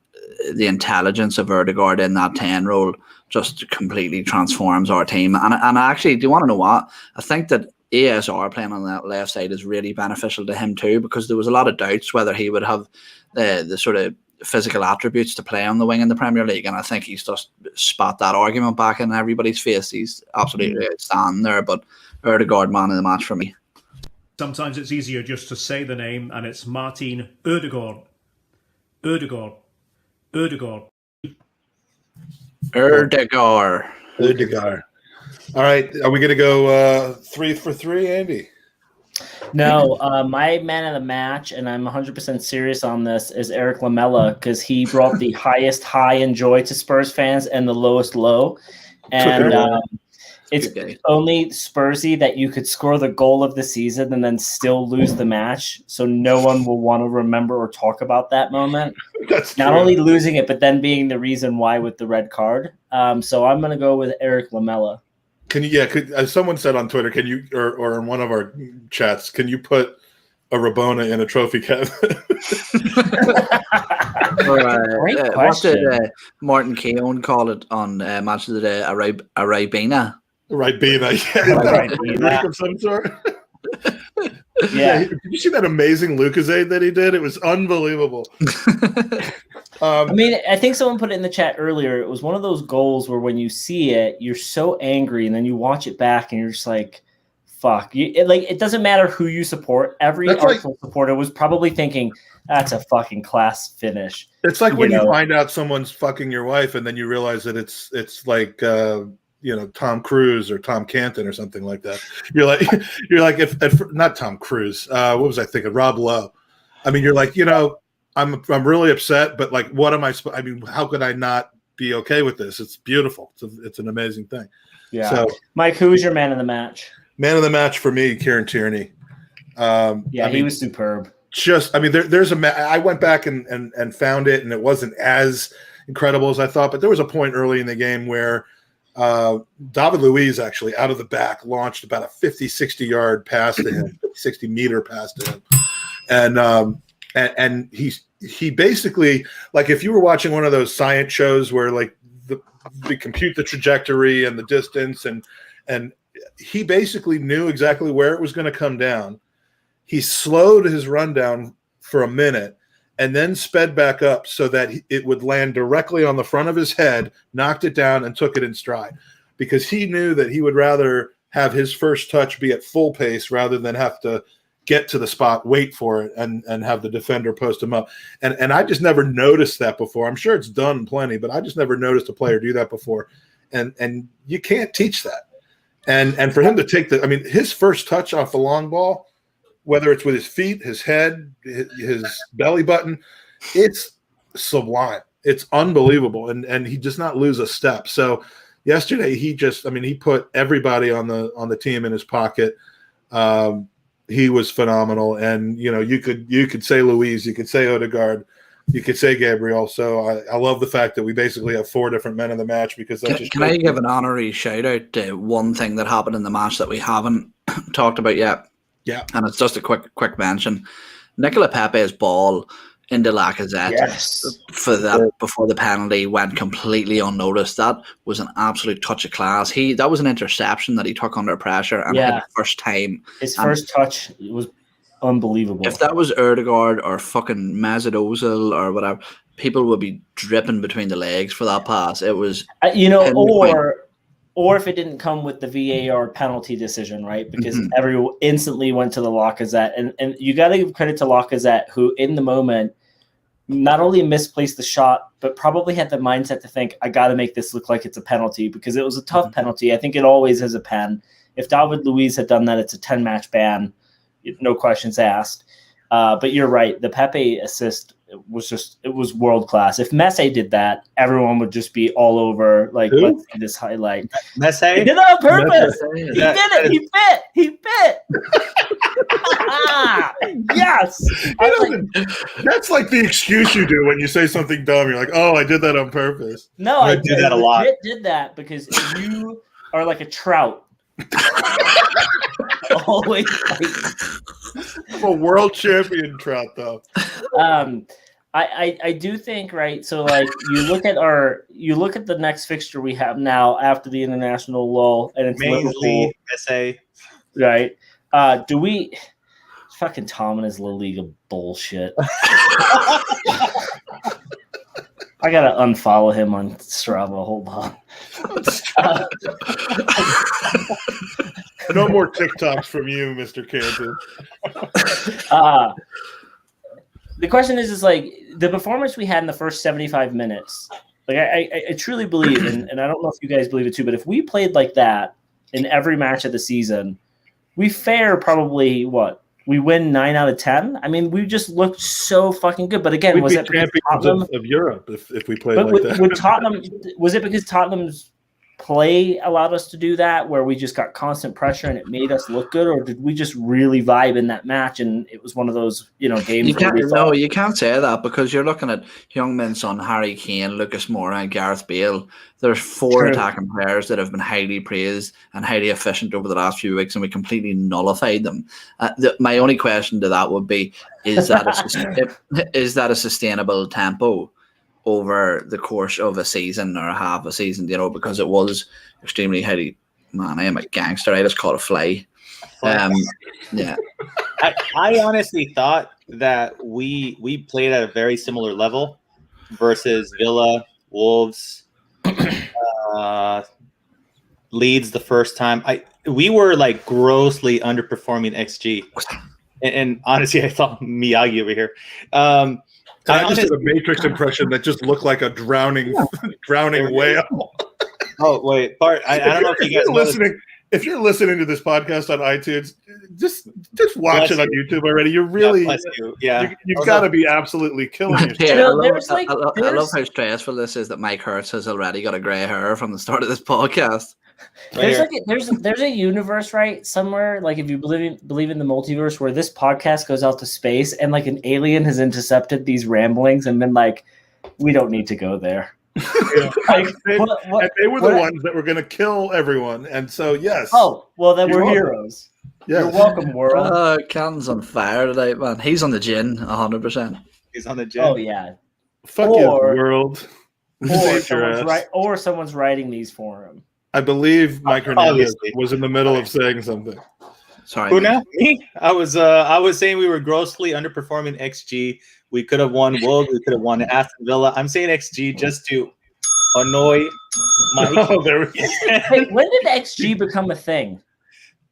the intelligence of Odegaard in that 10 role just completely transforms our team. And actually, do you want to know what? I think that ASR playing on that left side is really beneficial to him too, because there was a lot of doubts whether he would have the sort of physical attributes to play on the wing in the Premier League, and I think he's just spat that argument back in everybody's face. He's absolutely outstanding there, but Odegaard, man of the match for me. Sometimes it's easier just to say the name, and it's Martin Odegaard. Odegaard. All right, are we going to go 3 for 3, Andy? No, my man of the match, and I'm 100% serious on this, is Eric Lamela, because he brought the highest high in joy to Spurs fans and the lowest low. And it's only Spursy that you could score the goal of the season and then still lose the match, so no one will want to remember or talk about that moment. That's not true. only losing it, but then being the reason why with the red card. So I'm going to go with Eric Lamela. Can you? Yeah, as someone said on Twitter, can you, or in one of our chats, can you put a Rabona in a trophy cabinet? Great question. What did Martin Keown call it on Match of the Day? A Ribena. Ribena, yeah. Drink of some sort. Yeah. Did you see that amazing Lucozade that he did? It was unbelievable. I mean, I think someone put it in the chat earlier. It was one of those goals where when you see it, you're so angry, and then you watch it back, and you're just like, "Fuck!" It doesn't matter who you support. Every Arsenal supporter was probably thinking, "That's a fucking class finish." It's like when you find out someone's fucking your wife, and then you realize that it's like Tom Cruise or Tom Canton or something like that. You're like if not Tom Cruise. What was I thinking? Rob Lowe. I mean, you're like, I'm really upset, but like, what am I? I mean, how could I not be okay with this? It's beautiful. It's an amazing thing. Yeah. So, Mike, who was your man of the match? Man of the match for me, Kieran Tierney. He was superb. There's I went back and found it, and it wasn't as incredible as I thought, but there was a point early in the game where David Luiz actually out of the back launched about a 50, 60 yard pass to him, 60 meter pass to him. And he basically, like, if you were watching one of those science shows where like they compute the trajectory and the distance, and he basically knew exactly where it was going to come down. He slowed his run down for a minute and then sped back up so that it would land directly on the front of his head, knocked it down, and took it in stride, because he knew that he would rather have his first touch be at full pace rather than have to get to the spot, wait for it, and have the defender post him up. And I just never noticed that before. I'm sure it's done plenty, but I just never noticed a player do that before. And you can't teach that. And for him to take his first touch off the long ball, whether it's with his feet, his head, his belly button, it's sublime. It's unbelievable. And he does not lose a step. So yesterday he put everybody on the team in his pocket. He was phenomenal. And you could say Luiz, you could say Odegaard, you could say Gabriel. So I love the fact that we basically have 4 different men in the match, because that's Can I give an honorary shout out to one thing that happened in the match that we haven't talked about yet? Yeah. And it's just a quick mention. Nicola Pepe's ball into Lacazette for that before the penalty went completely unnoticed. That was an absolute touch of class. That was an interception that he took under pressure, and hit the first time. His first touch was unbelievable. If that was Odegaard or fucking Mesut Ozil or whatever, people would be dripping between the legs for that pass. It was or if it didn't come with the VAR penalty decision, right? Because everyone instantly went to the Lacazette. And you got to give credit to Lacazette, who in the moment not only misplaced the shot, but probably had the mindset to think, I got to make this look like it's a penalty, because it was a tough penalty. I think it always is a pen. If David Luiz had done that, it's a 10-match ban, no questions asked. But you're right. The Pepe assist was world class. If Messi did that, everyone would just be all over. Like, let's see this highlight. Messi? He did it on purpose. He did it. He fit. Yes. That's like the excuse you do when you say something dumb. You're like, oh, I did that on purpose. No, I did that a lot. Did that because you are like a trout. Always I'm a world champion trout, though. I do think, right, so like you look at the next fixture we have now after the international lull, and it's Liverpool, SA, right? Do we fucking Tom and his La Liga bullshit? I gotta unfollow him on Strava. Hold on. No more TikToks from you, Mr. Canton. The question is like the performance we had in the first 75 minutes. Like I truly believe, and I don't know if you guys believe it too, but if we played like that in every match of the season, we fare probably we win 9 out of 10. I mean, we just looked so fucking good. But again, was it because Tottenham of Europe if we played like that? Would Tottenham? Was it because Tottenham's play allowed us to do that, where we just got constant pressure and it made us look good, or did we just really vibe in that match and it was one of those games? You can't say that, because you're looking at Heung-min Son, Harry Kane, Lucas Moura, and Gareth Bale. There's 4 attacking players that have been highly praised and highly efficient over the last few weeks, and we completely nullified them. My only question to that would be: is that a sustainable tempo over the course of a season or a half a season, because it was extremely heady. Man, I am a gangster. I just caught a fly. Yeah. I honestly thought that we played at a very similar level versus Villa, Wolves, Leeds the first time. We were like grossly underperforming XG. And honestly, I thought Miyagi over here. I just did a Matrix impression that just looked like a drowning whale. Oh wait, Bart. I don't know if you guys know this. listening. If you're listening to this podcast on iTunes, just watch Bless it on you. YouTube already. You're really bless you. Yeah. you've got to be absolutely killing yourself. Yeah, know, I there's love, like- I love there's- how stressful this is that Mike Hurts has already got a grey hair from the start of this podcast. There's Right like there's a universe, right, somewhere, like if you believe in the multiverse, where this podcast goes out to space and like an alien has intercepted these ramblings and been like, we don't need to go there. Like, And they were the ones that were going to kill everyone, and so yes. Oh, well then You're we're welcome. heroes. Yes. You're welcome, world. Can's on fire tonight, man. He's on the gin, 100%. He's on the gym. Oh yeah. Fuck you, Or- world. Or Save your ass. someone's writing these for him. I believe Mike Hernandez Obviously. was in the middle of saying something. Sorry. Who Mike. now? Me? I was saying we were grossly underperforming XG. We could have won Wolves. We could have won Aston Villa. I'm saying XG just to annoy Mike. Oh, there we Hey, when did XG become a thing?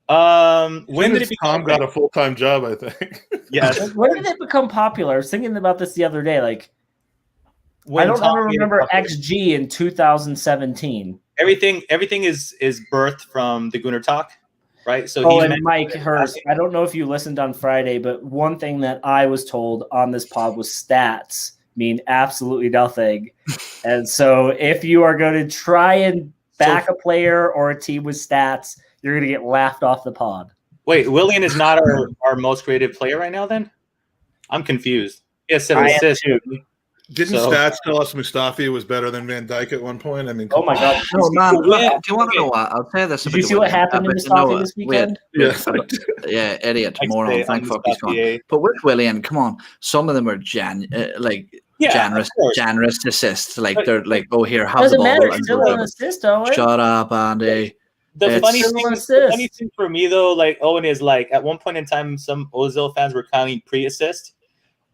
When did it Tom become? got a full-time job, I think. Yes. When did it become popular? I was thinking about this the other day. Like, When I don't Tom ever made it remember popular. XG in 2017. Everything is birthed from the Gooner Talk, right? So Oh, he and meant- Mike Hurst. I don't know if you listened on Friday, but one thing that I was told on this pod was stats mean absolutely nothing. And so if you are going to try and back a player or a team with stats, you're going to get laughed off the pod. Wait, Willian is not our most creative player right now. Then I'm confused. He has 7 I am assists. too. Didn't So- Stats tell us Mustafi was better than Van Dijk at one point? I mean, Oh my God. No, man. Look, Yeah. do you want to know what? I'll say this. Did about you see what Willian. happened in But Mustafi this weekend? Yes. Yeah, idiot, Next moron. day, Thank I'm fuck he's gone. Mustafi, But with Willian, come on. Some of them are generous of course. generous assists. Like But- they're like, oh here, have the Doesn't ball. matter. and It's still go. an assist, Owen. Shut up, Andy. The It's funny, still thing, an the assist. funny thing for me though, like Owen is like at one point in time, some Ozil fans were counting pre-assist.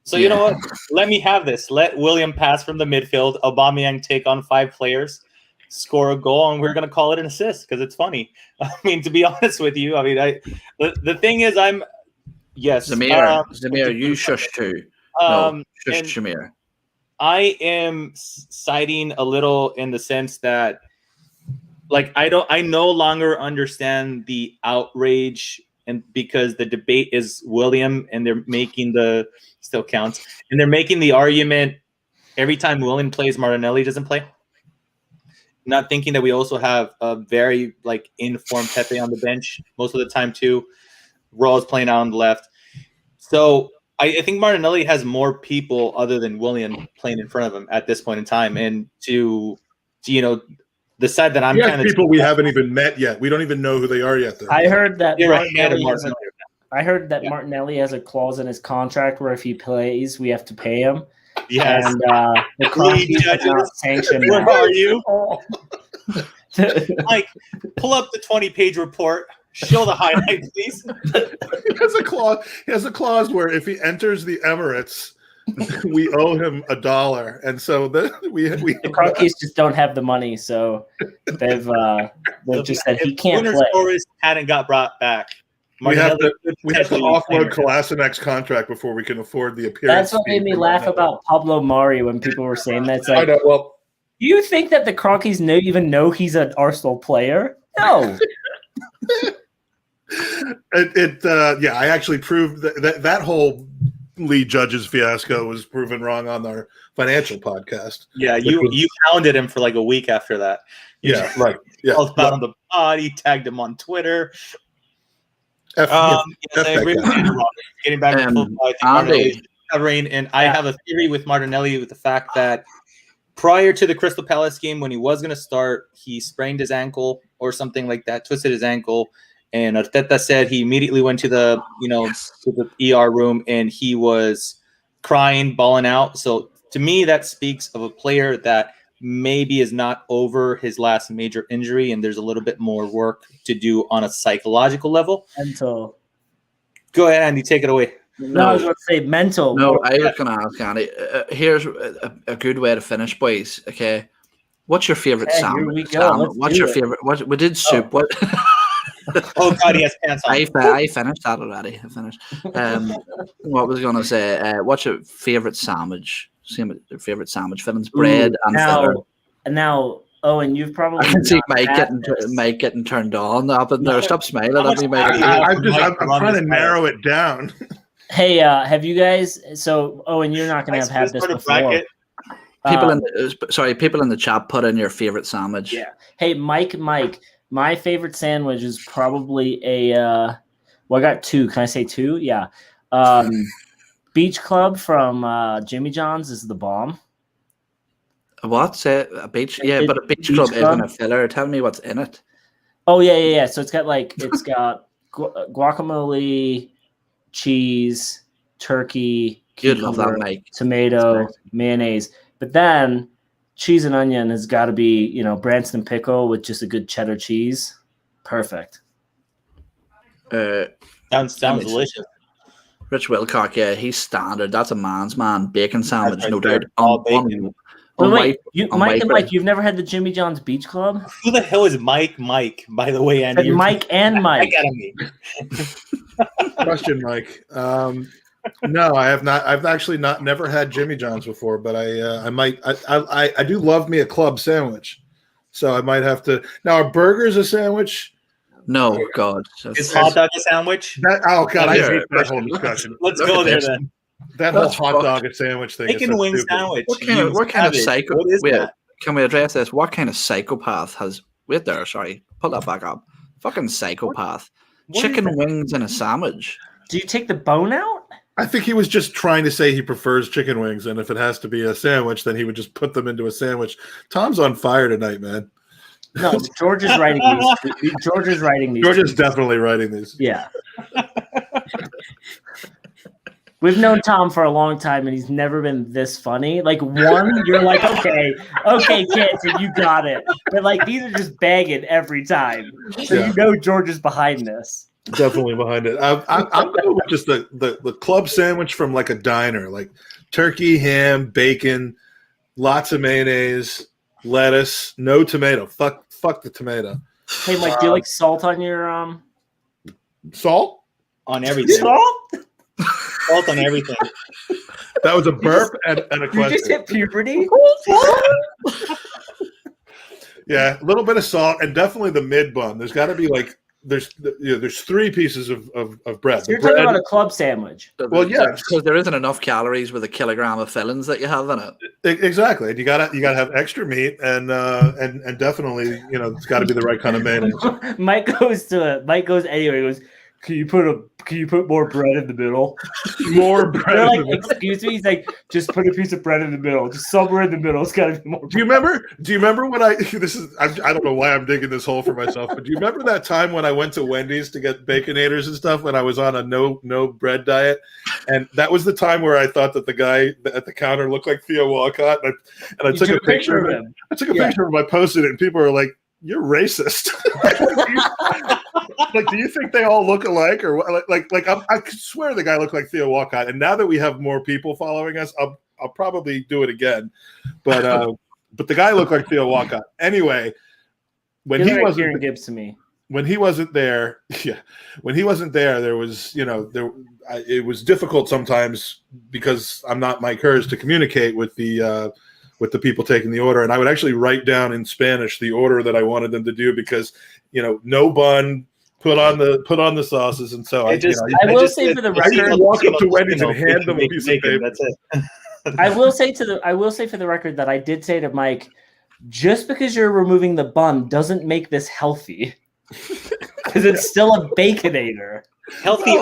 So you know what? Let me have this. Let William pass from the midfield. Aubameyang take on 5 players, score a goal, and we're gonna call it an assist because it's funny. I mean, to be honest with you, I mean, the thing is, Zamir, you shush too. No, shush and Shamir. I am siding a little in the sense that, like, I no longer understand the outrage, and because the debate is William, and they're making still counts, and they're making the argument every time William plays, Martinelli doesn't play. Not thinking that we also have a very like informed Pepe on the bench most of the time too. Raw's playing out on the left, so I think Martinelli has more people other than William playing in front of him at this point in time, and to the side that I'm We have kind of people we haven't even met yet. We don't even know who they are yet. Though. I heard that you're ahead of Martinelli has Martinelli. Martinelli has a clause in his contract where if he plays, we have to pay him. Yes. And the Cronkies have not sanctioned Where that. are you? Mike, pull up the 20-page report. Show the highlight, please. He has a clause where if he enters the Emirates, we owe him $1, and so we The Cronkies just don't have the money, so they've just said he can't Gooners play. Forest hadn't got brought back. we have Martinelli to could potentially offload play. Kolasinek's contract before we can afford the appearance. That's what made fee me for laugh Martinelli. about Pablo Mari when people were saying that. It's I like, know. Well, do you think that the Cronkies even know he's an Arsenal player? No. I actually proved that whole Lee Judge's fiasco was proven wrong on our financial podcast. Yeah, you hounded him for like a week after that. Yeah, right. Yeah, Called him out on the pod. He tagged him on Twitter. F Yes, I agree with you. Getting back to football, I think Martinelli is recovering, and I have a theory with Martinelli with the fact that prior to the Crystal Palace game, when he was going to start, he sprained his ankle or something like that, twisted his ankle, and Arteta said he immediately went to the to the ER room and he was crying, bawling out. So to me, that speaks of a player that maybe is not over his last major injury, and there's a little bit more work to do on a psychological level. Mental. Go ahead, Andy, take it away. No, I was going to say mental. No, I was going to ask Andy. Here's a good way to finish, boys. Okay, what's your favorite Okay, sandwich? here we go. Sam? Let's What's do your it. favorite? What we did soup? What? Oh God, he has pants on. I finished that already. I finished. What was I going to say? What's your favorite sandwich? Favorite sandwich fillings, bread and filler. Now, and you've probably I can see not had this. Mike getting turned on up in there. Stop smiling at me, Mike. I'm trying to narrow it down. Hey, have you guys? So, Owen, you're not going to have had this before. People in the chat, put in your favorite sandwich. Yeah. Hey, Mike, my favorite sandwich is probably a. Well, I got two. Can I say two? Yeah. Beach Club from Jimmy John's is the bomb. What's it? A beach? Yeah, but a beach club isn't a filler. Tell me what's in it. Oh yeah. So it's got guacamole, cheese, turkey, cucumber, tomato, mayonnaise. But then cheese and onion has got to be, Branston pickle with just a good cheddar cheese. Perfect. Sounds delicious. Rich Wilcock, yeah, he's standard. That's a man's man. Bacon sandwich, no doubt. All bacon. Mike, you've never had the Jimmy John's Beach Club? Who the hell is Mike? By the way, Andy. Mike and Mike. Question, Mike. No, I have not. I've actually never had Jimmy John's before, but I might. I do love me a club sandwich, so I might have to. Now, are burgers a sandwich? No, God. Is hot dog a sandwich? God, I hate that whole discussion. Let's go there then. That whole hot dog and sandwich thing. Chicken wing sandwich. What kind of psycho? Wait, can we address this? What kind of psychopath has? Wait there. Sorry, pull that back up. Fucking psychopath. Chicken wings in a sandwich. Do you take the bone out? I think he was just trying to say he prefers chicken wings, and if it has to be a sandwich, then he would just put them into a sandwich. Tom's on fire tonight, man. No, George is writing these. George is definitely writing these. Yeah. We've known Tom for a long time, and he's never been this funny. Like, you're like, okay, Cancer, you got it. But, these are just bagging every time. So George is behind this. Definitely behind it. I'm going with just the club sandwich from, a diner. Like, turkey, ham, bacon, lots of mayonnaise, lettuce, no tomato. Fuck the tomato. Hey, Mike, do you like salt on your Salt? On everything. Salt? Salt on everything. That was a burp and a question. You just hit puberty? Yeah, a little bit of salt and definitely the mid bun. There's got to be there's three pieces of bread. So you're talking about a club sandwich. Well, yeah, because there isn't enough calories with a kilogram of fillings that you have in it. Exactly, and you gotta have extra meat and definitely it's got to be the right kind of mayonnaise. Mike goes anyway. He goes, Can you put more bread in the middle? More bread. They're like, excuse me. He's like, just put a piece of bread in the middle. Just somewhere in the middle. It's got to be more. Do you remember when I don't know why I'm digging this hole for myself, but do you remember that time when I went to Wendy's to get Baconators and stuff when I was on a no bread diet, and that was the time where I thought that the guy at the counter looked like Theo Walcott, and I took a picture of him. I took a picture of him. I posted it, and people were like, "You're racist." Do you think they all look alike, or I swear the guy looked like Theo Walcott. And now that we have more people following us, I'll probably do it again. But the guy looked like Theo Walcott. Anyway, when he wasn't Gibbs to me. When he wasn't there, there was it was difficult sometimes because I'm not Mike Hers to communicate with the people taking the order, and I would actually write down in Spanish the order that I wanted them to do because no bun. Put on the sauces, and so I will say for the record, walk up to Wendy's and hand them a piece of paper. That's it. I will say for the record that I did say to Mike, just because you're removing the bun doesn't make this healthy, because it's still a baconator. Healthier.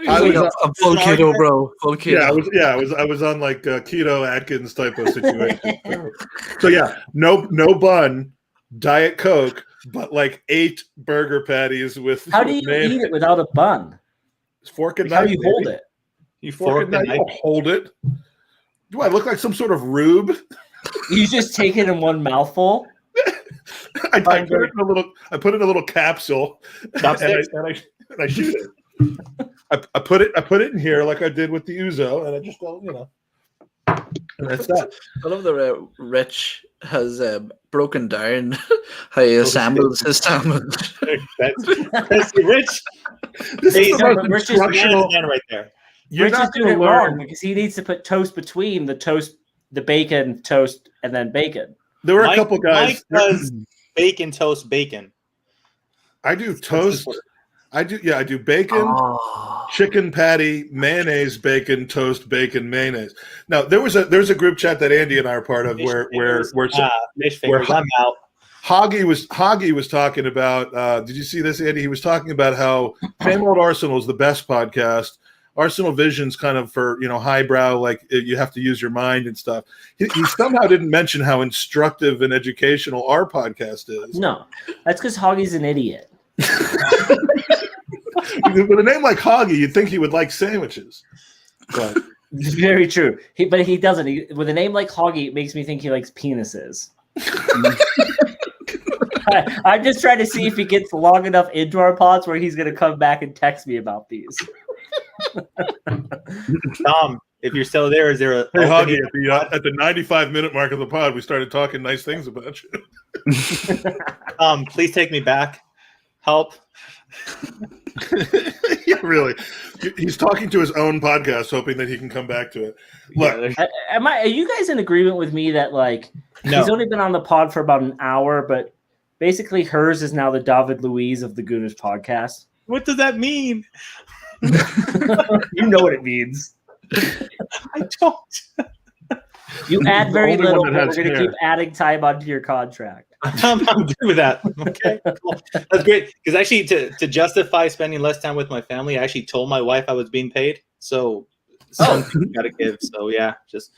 I'm full keto, bro. Full keto. Yeah, I was on keto Atkins type of situation. So yeah, no bun, Diet Coke. But 8 burger patties with. How do you eat it without a bun? Fork and knife. How do you hold it? You fork and knife. You hold it. Do I look like some sort of rube? You just take it in one mouthful. I put it in a little capsule, and I shoot it. I put it in here like I did with the Uzo, and I just go, and that's that. I love the Rich has broken down how he assembles his sandwich. That's Rich. This is the most Rich is man right there. Rich is doing it wrong because he needs to put toast between the bacon, toast, and then bacon. There were a couple guys. Mike does bacon toast bacon. I do toast. I do bacon, chicken patty, mayonnaise, bacon, toast, bacon, mayonnaise. Now there's a group chat that Andy and I are part of where I'm out. Hoggy was talking about. Did you see this, Andy? He was talking about how Same Old Arsenal is the best podcast. Arsenal Vision's kind of for highbrow, like you have to use your mind and stuff. He somehow didn't mention how instructive and educational our podcast is. No, that's because Hoggy's an idiot. With a name like Hoggy, you'd think he would like sandwiches. But it's very true. But he doesn't. With a name like Hoggy, it makes me think he likes penises. I'm just trying to see if he gets long enough into our pods where he's going to come back and text me about these. Tom, if you're still there, is there a hey, Hoggy, at the 95-minute mark of the pod, we started talking nice things about you. Please take me back. Help. Yeah, really. He's talking to his own podcast, hoping that he can come back to it. Look, are you guys in agreement with me that no. He's only been on the pod for about an hour, but basically hers is now the David Luiz of the Gooners podcast? What does that mean? You know what it means. I don't. You add very little, but we're going to keep adding time onto your contract. I'm good with that. Okay, cool. That's great. Because actually, to justify spending less time with my family, I actually told my wife I was being paid. So something got to give. So yeah, just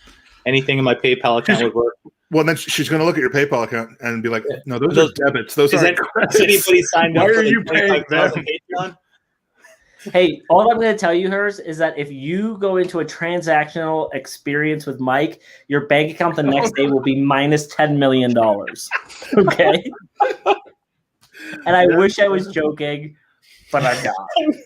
anything in my PayPal account would work. Well, then she's going to look at your PayPal account and be like, "No, those are debits. Those aren't credits." Has anybody signed up? Why are you paying them? Patreon? Hey, all I'm going to tell you, Hers, is that if you go into a transactional experience with Mike, your bank account the next day will be minus $10 million. Okay? And I wish I was joking, but I'm not.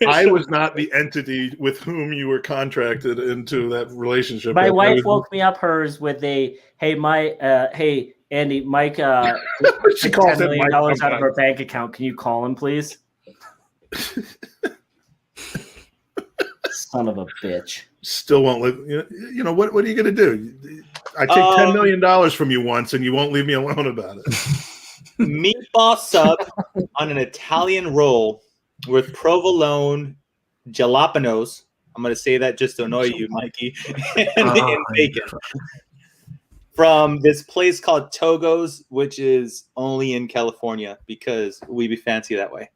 I was not the entity with whom you were contracted into that relationship. My wife woke me up, Hers, with a, hey, Andy, Mike, she calls $10 million Mike out of her bank account. Can you call him, please? Son of a bitch. Still won't live. You know what are you going to do? I take $10 million from you once, and you won't leave me alone about it. Meatball sub on an Italian roll with provolone jalapenos. I'm going to say that just to annoy you, Mikey. and bacon. From this place called Togo's, which is only in California because we be fancy that way.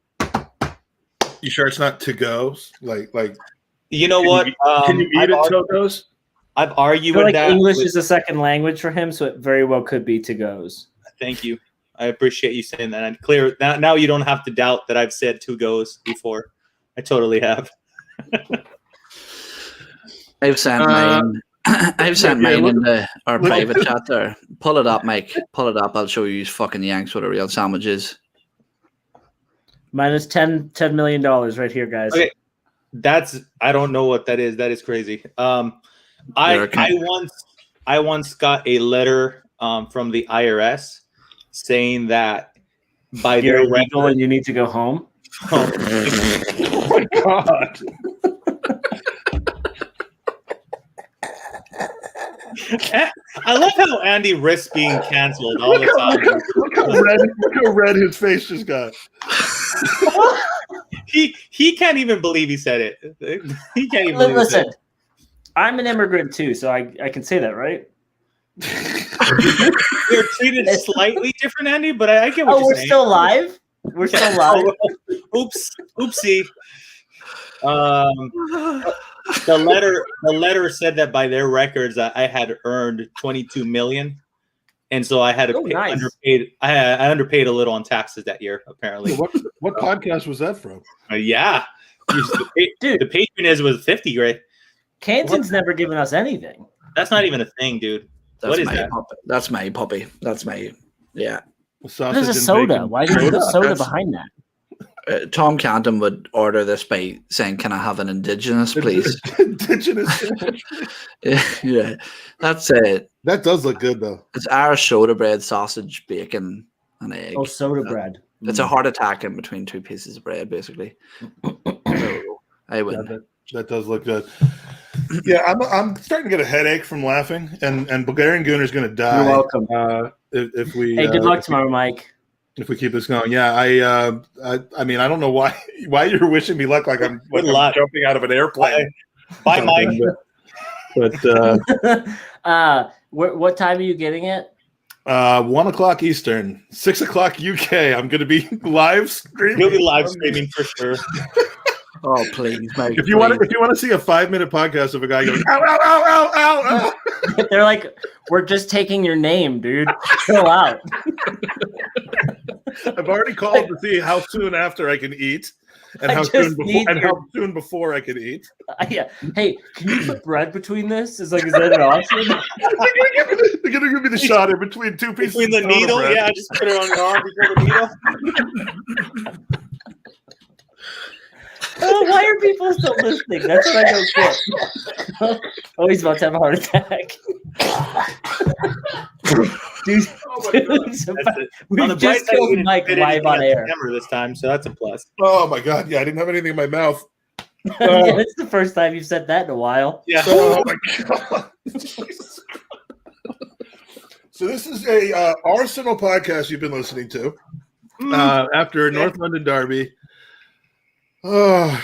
You sure it's not to go? Like. You know what? Can you eat at Togo's? I've argued with that. English is a second language for him, so it very well could be to goes. Thank you. I appreciate you saying that. And clear now you don't have to doubt that I've said two goes before. I totally have. I've sent mine. I've sent mine into our private chat there. Pull it up, Mike. Pull it up. I'll show you fucking Yanks what a real sandwich is. Minus $10 million right here, guys. Okay. I don't know what that is. That is crazy. I once got a letter from the IRS saying that by you're their illegal and you need to go home. Oh my God. I love how Andy risks being canceled all the time. Look how red his face just got. He can't even believe he said it. He can't even listen. I'm an immigrant too, so I can say that, right? You're treated slightly different, Andy, but I get what you're saying. We're still live. We're still live. Oopsie. The letter said that by their records, I had earned $22 million, and so I had to pay underpaid. I underpaid a little on taxes that year, apparently. What podcast was that from? Yeah, dude, the patronage was 50 grand. Canton's never given us anything. That's not even a thing, dude. What is that? That's my puppy. That's my What is a soda? Bacon. Why do you put soda behind that? Tom Canton would order this by saying, "Can I have an indigenous, please?" Indigenous sandwich. Yeah, that's it. That does look good, though. It's Irish soda bread, sausage, bacon, and egg. Oh, soda bread. It's a heart attack in between two pieces of bread, basically. So I win. That does look good. Yeah, I'm starting to get a headache from laughing, and Bulgarian Gooner is going to die. You're welcome. if we. Hey, good luck tomorrow, Mike. If we keep this going, yeah. I mean, I don't know why you're wishing me luck like I'm jumping out of an airplane. Bye, Mike. But what time are you getting it? 1 o'clock Eastern, 6 o'clock UK. I'm going to be live streaming. You'll be live streaming for sure. Oh, please, Mike. If you want to see a 5-minute podcast of a guy going, ow, ow, ow, ow, ow, ow. They're like, we're just taking your name, dude. Chill out. I've already called to see how soon after I can eat and how soon before I can eat. Yeah. Hey, can you put bread between this? Is that an option? They're going to give me the shot in between two pieces. Between the needle? Bread. Yeah, just put it on your arm before the needle. Why are people still listening? That's what I don't get. Oh, he's about to have a heart attack. Dude, we just killed Mike live on air this time, so that's a plus. Oh my god! Yeah, I didn't have anything in my mouth. Yeah, it's the first time you've said that in a while. Yeah. Oh my god! So this is a Arsenal podcast you've been listening to after North London derby. Oh,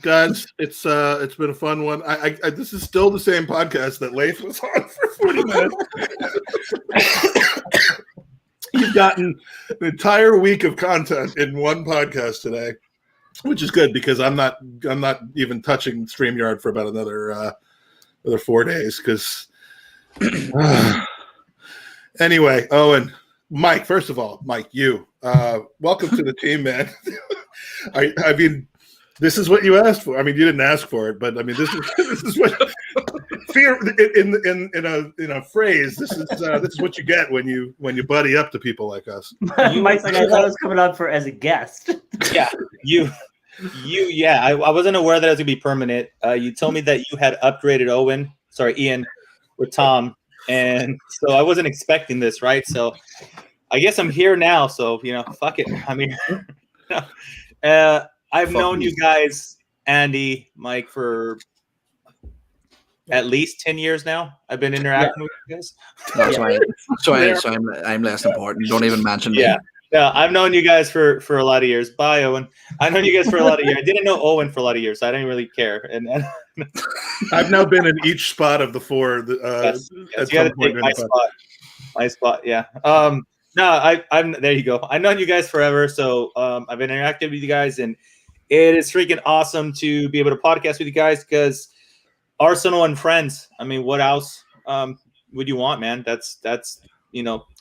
guys, it's been a fun one. I this is still the same podcast that Layth was on for 40 minutes. You've gotten an entire week of content in one podcast today, which is good because I'm not even touching StreamYard for about another 4 days. Because anyway, Owen, Mike. First of all, Mike, you welcome to the team, man. I mean, this is what you asked for. I mean, you didn't ask for it, but I mean, this is what fear in a phrase. This is what you get when you buddy up to people like us. Mike's like, I thought I was coming on as a guest. Yeah, I wasn't aware that it was gonna be permanent. You told me that you had upgraded Ian, with Tom, and so I wasn't expecting this, right? So I guess I'm here now. So fuck it. I mean. I've known you guys, Andy, Mike, for at least 10 years now. I've been interacting with you guys. That's right. So I'm less important. Don't even mention me. Yeah, I've known you guys for a lot of years. Bye, Owen. I've known you guys for a lot of years. I didn't know Owen for a lot of years, so I didn't really care. And I've now been in each spot of the four. Yes, you got to take my spot. Yeah. No, I'm there. You go. I've known you guys forever, so I've been interactive with you guys, and it is freaking awesome to be able to podcast with you guys because Arsenal and friends. I mean, what else would you want, man? That's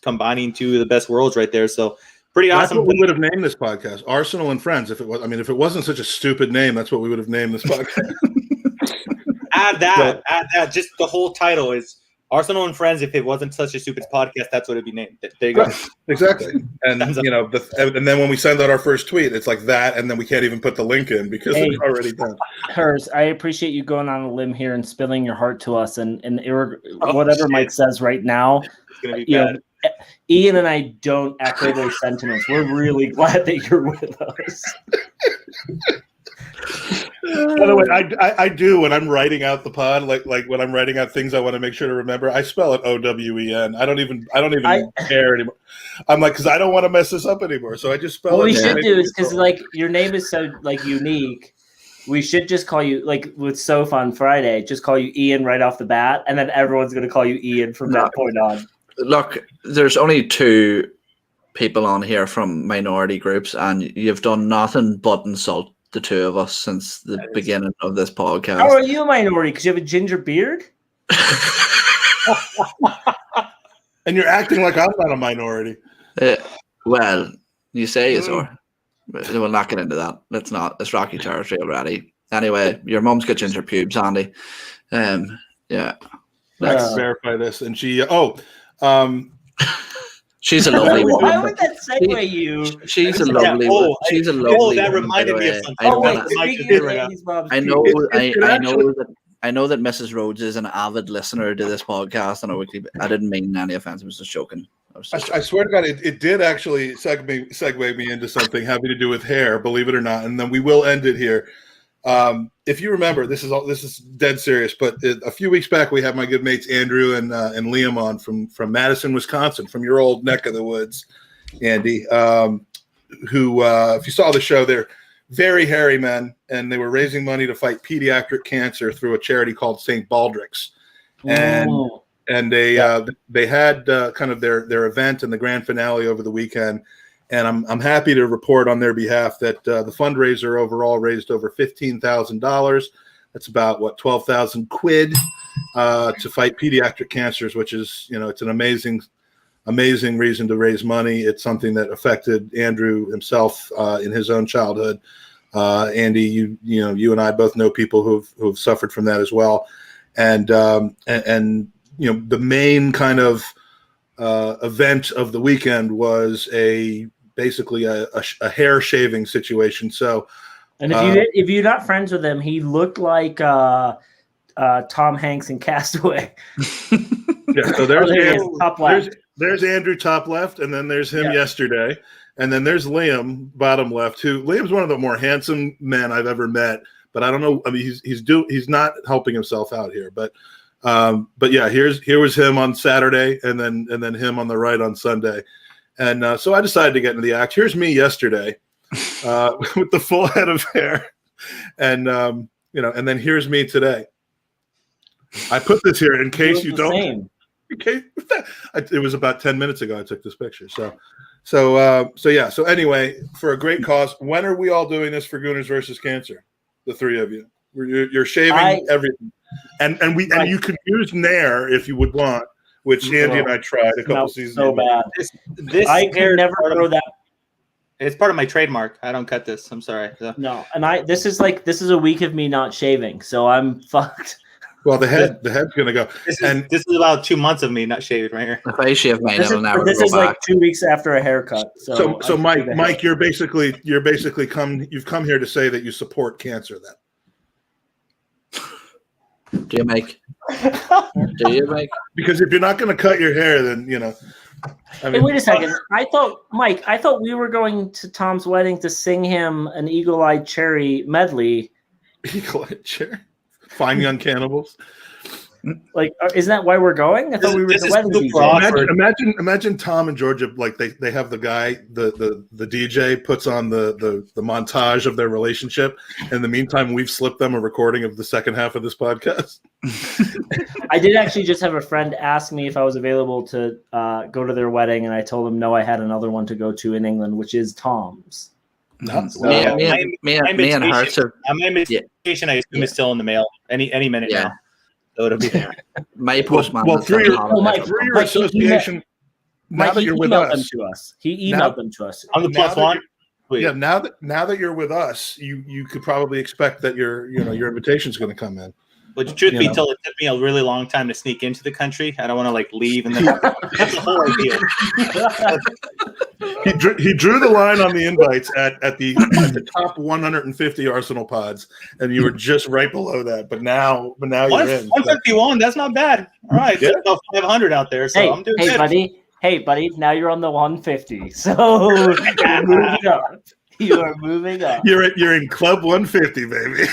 combining two of the best worlds right there. So pretty awesome. That's what we would have named this podcast, Arsenal and Friends. If it wasn't such a stupid name, that's what we would have named this podcast. Add that. Just the whole title is Arsenal and Friends. If it wasn't such a stupid podcast, that's what it'd be named. There you go. Right. Exactly. And and then when we send out our first tweet, it's like that, and then we can't even put the link in because it's already done. Hers, I appreciate you going on a limb here and spilling your heart to us, and whatever Mike says right now. It's gonna be bad. Ian and I don't echo those sentiments. We're really glad that you're with us. By the way, I do when I'm writing out the pod, like when I'm writing out things I want to make sure to remember, I spell it Owen. I don't even care anymore. I'm like, because I don't want to mess this up anymore, so I just spell it. What we should do is because your name is so unique. We should just call you with Soph on Friday. Just call you Ian right off the bat, and then everyone's going to call you Ian from that point on. Look, there's only two people on here from minority groups, and you've done nothing but insult the two of us since the beginning of this podcast. How are you a minority? Because you have a ginger beard? And you're acting like I'm not a minority. Well, you say you are. We'll not get into that. It's rocky territory already. Anyway, your mum's got ginger pubes, Andy. Yeah. Let's verify this. And she she's a lovely woman. Why would that segue you? She's a lovely woman. She's a lovely that woman. Reminded me of something. I know that Mrs. Rhodes is an avid listener to this podcast on a weekly. I didn't mean any offense. I was just joking. I swear to God, it did actually segue me into something having to do with hair, believe it or not. And then we will end it here. If you remember, this is dead serious. But a few weeks back, we had my good mates Andrew and Liam on from Madison, Wisconsin, from your old neck of the woods, Andy. Who, if you saw the show, they're very hairy men, and they were raising money to fight pediatric cancer through a charity called St. Baldrick's, and they had kind of their event and the grand finale over the weekend. And I'm happy to report on their behalf that the fundraiser overall raised over $15,000. That's about 12,000 quid to fight pediatric cancers, which is, it's an amazing reason to raise money. It's something that affected Andrew himself in his own childhood. Andy, you and I both know people who've suffered from that as well. And the main kind of event of the weekend was basically a hair shaving situation. So, and if you're not friends with him, he looked like Tom Hanks in Castaway. Yeah, so there's Andrew top left, and then there's him yesterday, and then there's Liam bottom left. Liam's one of the more handsome men I've ever met, but I don't know. I mean, he's not helping himself out here, but yeah, here was him on Saturday, and then him on the right on Sunday. And so I decided to get into the act. Here's me yesterday with the full head of hair. And, and then here's me today. I put this here in case you don't. It was about 10 minutes ago I took this picture. So anyway, for a great cause, when are we all doing this for Gooners versus Cancer? The three of you. You're shaving everything. And you can use Nair if you would want. Which Andy and I tried a couple seasons ago. So bad. This I can never throw that. It's part of my trademark. I don't cut this. I'm sorry. So. No, and this is a week of me not shaving, so I'm fucked. Well, the head's gonna go. This is about 2 months of me not shaving right here. If I shave mine, this is like 2 weeks after a haircut. So Mike, you've come here to say that you support cancer then. Do you, Mike? Because if you're not going to cut your hair, then hey, wait a second. I thought we were going to Tom's wedding to sing him an Eagle-Eyed Cherry medley. Eagle-Eyed Cherry? Fine Young Cannibals. Like, isn't that why we're going? I thought we were at the wedding. Imagine Tom and Georgia, like they have the guy, the DJ puts on the montage of their relationship. In the meantime, we've slipped them a recording of the second half of this podcast. I did actually just have a friend ask me if I was available to go to their wedding, and I told him no, I had another one to go to in England, which is Tom's. Me and Hearts have my invitation. I assume is still in the mail any minute now. So it'll be there. My postman. Well, through your association, now that you're with us, he emailed them to us. On the plus one. Yeah, now that you're with us, you could probably expect that your invitation is going to come in. But truth be told, it took me a really long time to sneak into the country. I don't want to leave, and then that's the whole idea. He drew the line on the invites at the top 150 Arsenal pods, and you were just right below that. But now you're in. 151. That's not bad. All right, there's about 500 out there, so I'm doing good. Hey, buddy. Now you're on the 150. So you're moving up. You are moving up. You're in Club 150, baby.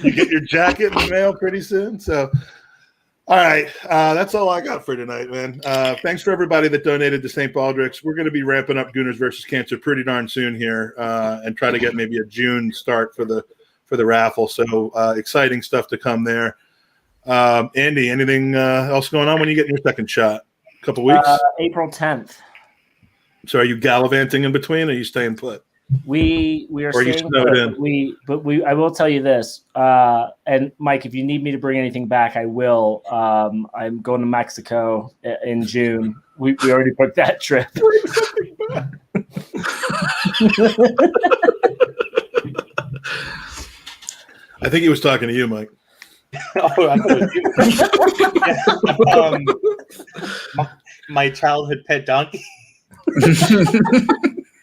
You get your jacket in the mail pretty soon. So, all right, that's all I got for tonight, man. Thanks for everybody that donated to St. Baldrick's. We're going to be ramping up Gooners versus Cancer pretty darn soon here, and try to get maybe a June start for the raffle. So exciting stuff to come there. Andy, anything else going on when you get your second shot? A couple weeks. April 10th. So are you gallivanting in between, or are you staying put? We are staying put. I will tell you this, and Mike, if you need me to bring anything back, I will. I'm going to Mexico in June. We already booked that trip. I think he was talking to you, Mike. Oh, I thought it was you. My childhood pet donkey.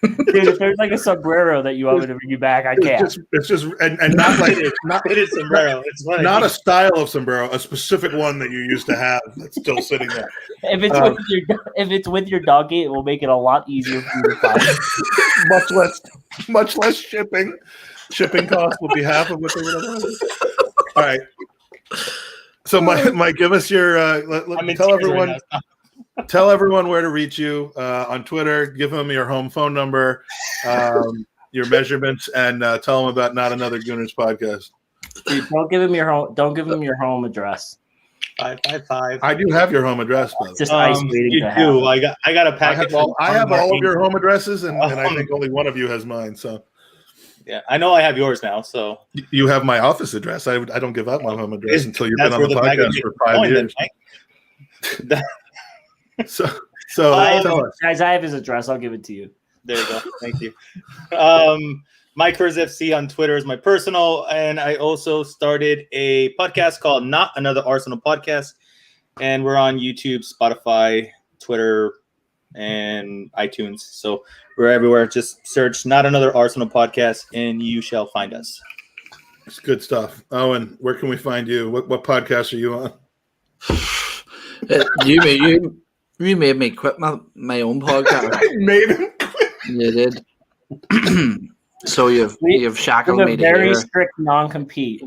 Dude, if there's like a sombrero that you want me to bring you back, I can't. It's just and not like It is sombrero. It's funny. not a style of sombrero, a specific one that you used to have that's still sitting there. If it's with your donkey, it will make it a lot easier for you to find. much less shipping. Shipping costs will be half of what they would have. All right. So, Mike, give us your. Tell everyone where to reach you on Twitter. Give them your home phone number, your measurements, and tell them about Not Another Gooners podcast. Dude, don't give him your home. Don't give him your home address. 555. I do have your home address, though. It's just ice waiting you to do. happen. I got a package. I have all of your home addresses, and I think only one of you has mine. So. Yeah, I know I have yours now. So you have my office address. I don't give out my home address until you've been on the podcast for 5 years. So guys, I have his address. I'll give it to you. There you go. Thank you. Mike Kurz FC on Twitter is my personal, and I also started a podcast called Not Another Arsenal Podcast, and we're on YouTube, Spotify, Twitter, and iTunes. So we're everywhere. Just search Not Another Arsenal Podcast, and you shall find us. It's good stuff. Owen, where can we find you? What podcast are you on? You made me quit my own podcast. Made him quit. You did. So you've shackled me to very here. strict non-compete.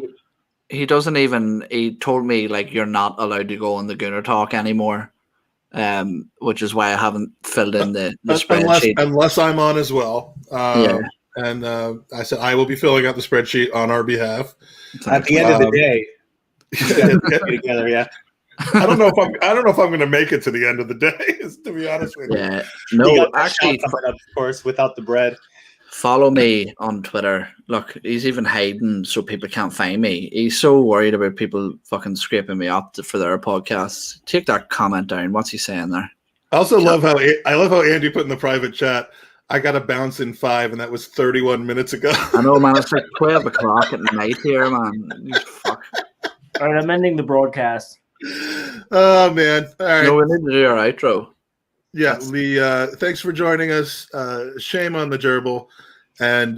He doesn't even. He told me like you're not allowed to go on the Gooner Talk anymore, which is why I haven't filled in the spreadsheet. Unless I'm on as well. Yeah. And I said I will be filling out the spreadsheet on our behalf. At the end of the day, you gotta get together. Yeah. I don't know if I'm going to make it to the end of the day. To be honest with you. Yeah. No, actually, of course, without the bread. Follow me on Twitter. Look, he's even hiding so people can't find me. He's so worried about people fucking scraping me up for their podcasts. Take that comment down. What's he saying there? I also love how Andy put in the private chat. I got a bounce in 5, and that was 31 minutes ago. I know, man. It's like 12 o'clock at night here, man. You fuck. All right, I'm ending the broadcast. Oh man! All right. No, we need to do our outro. Yeah, Lee. Thanks for joining us. Shame on the gerbil, and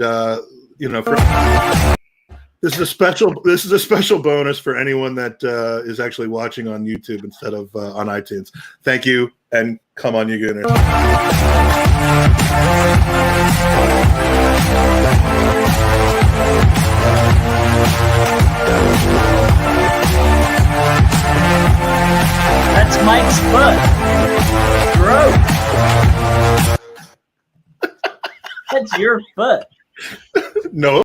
this is a special bonus for anyone that is actually watching on YouTube instead of on iTunes. Thank you, and come on, you Gooners. That's Mike's foot. Gross. That's your foot. No.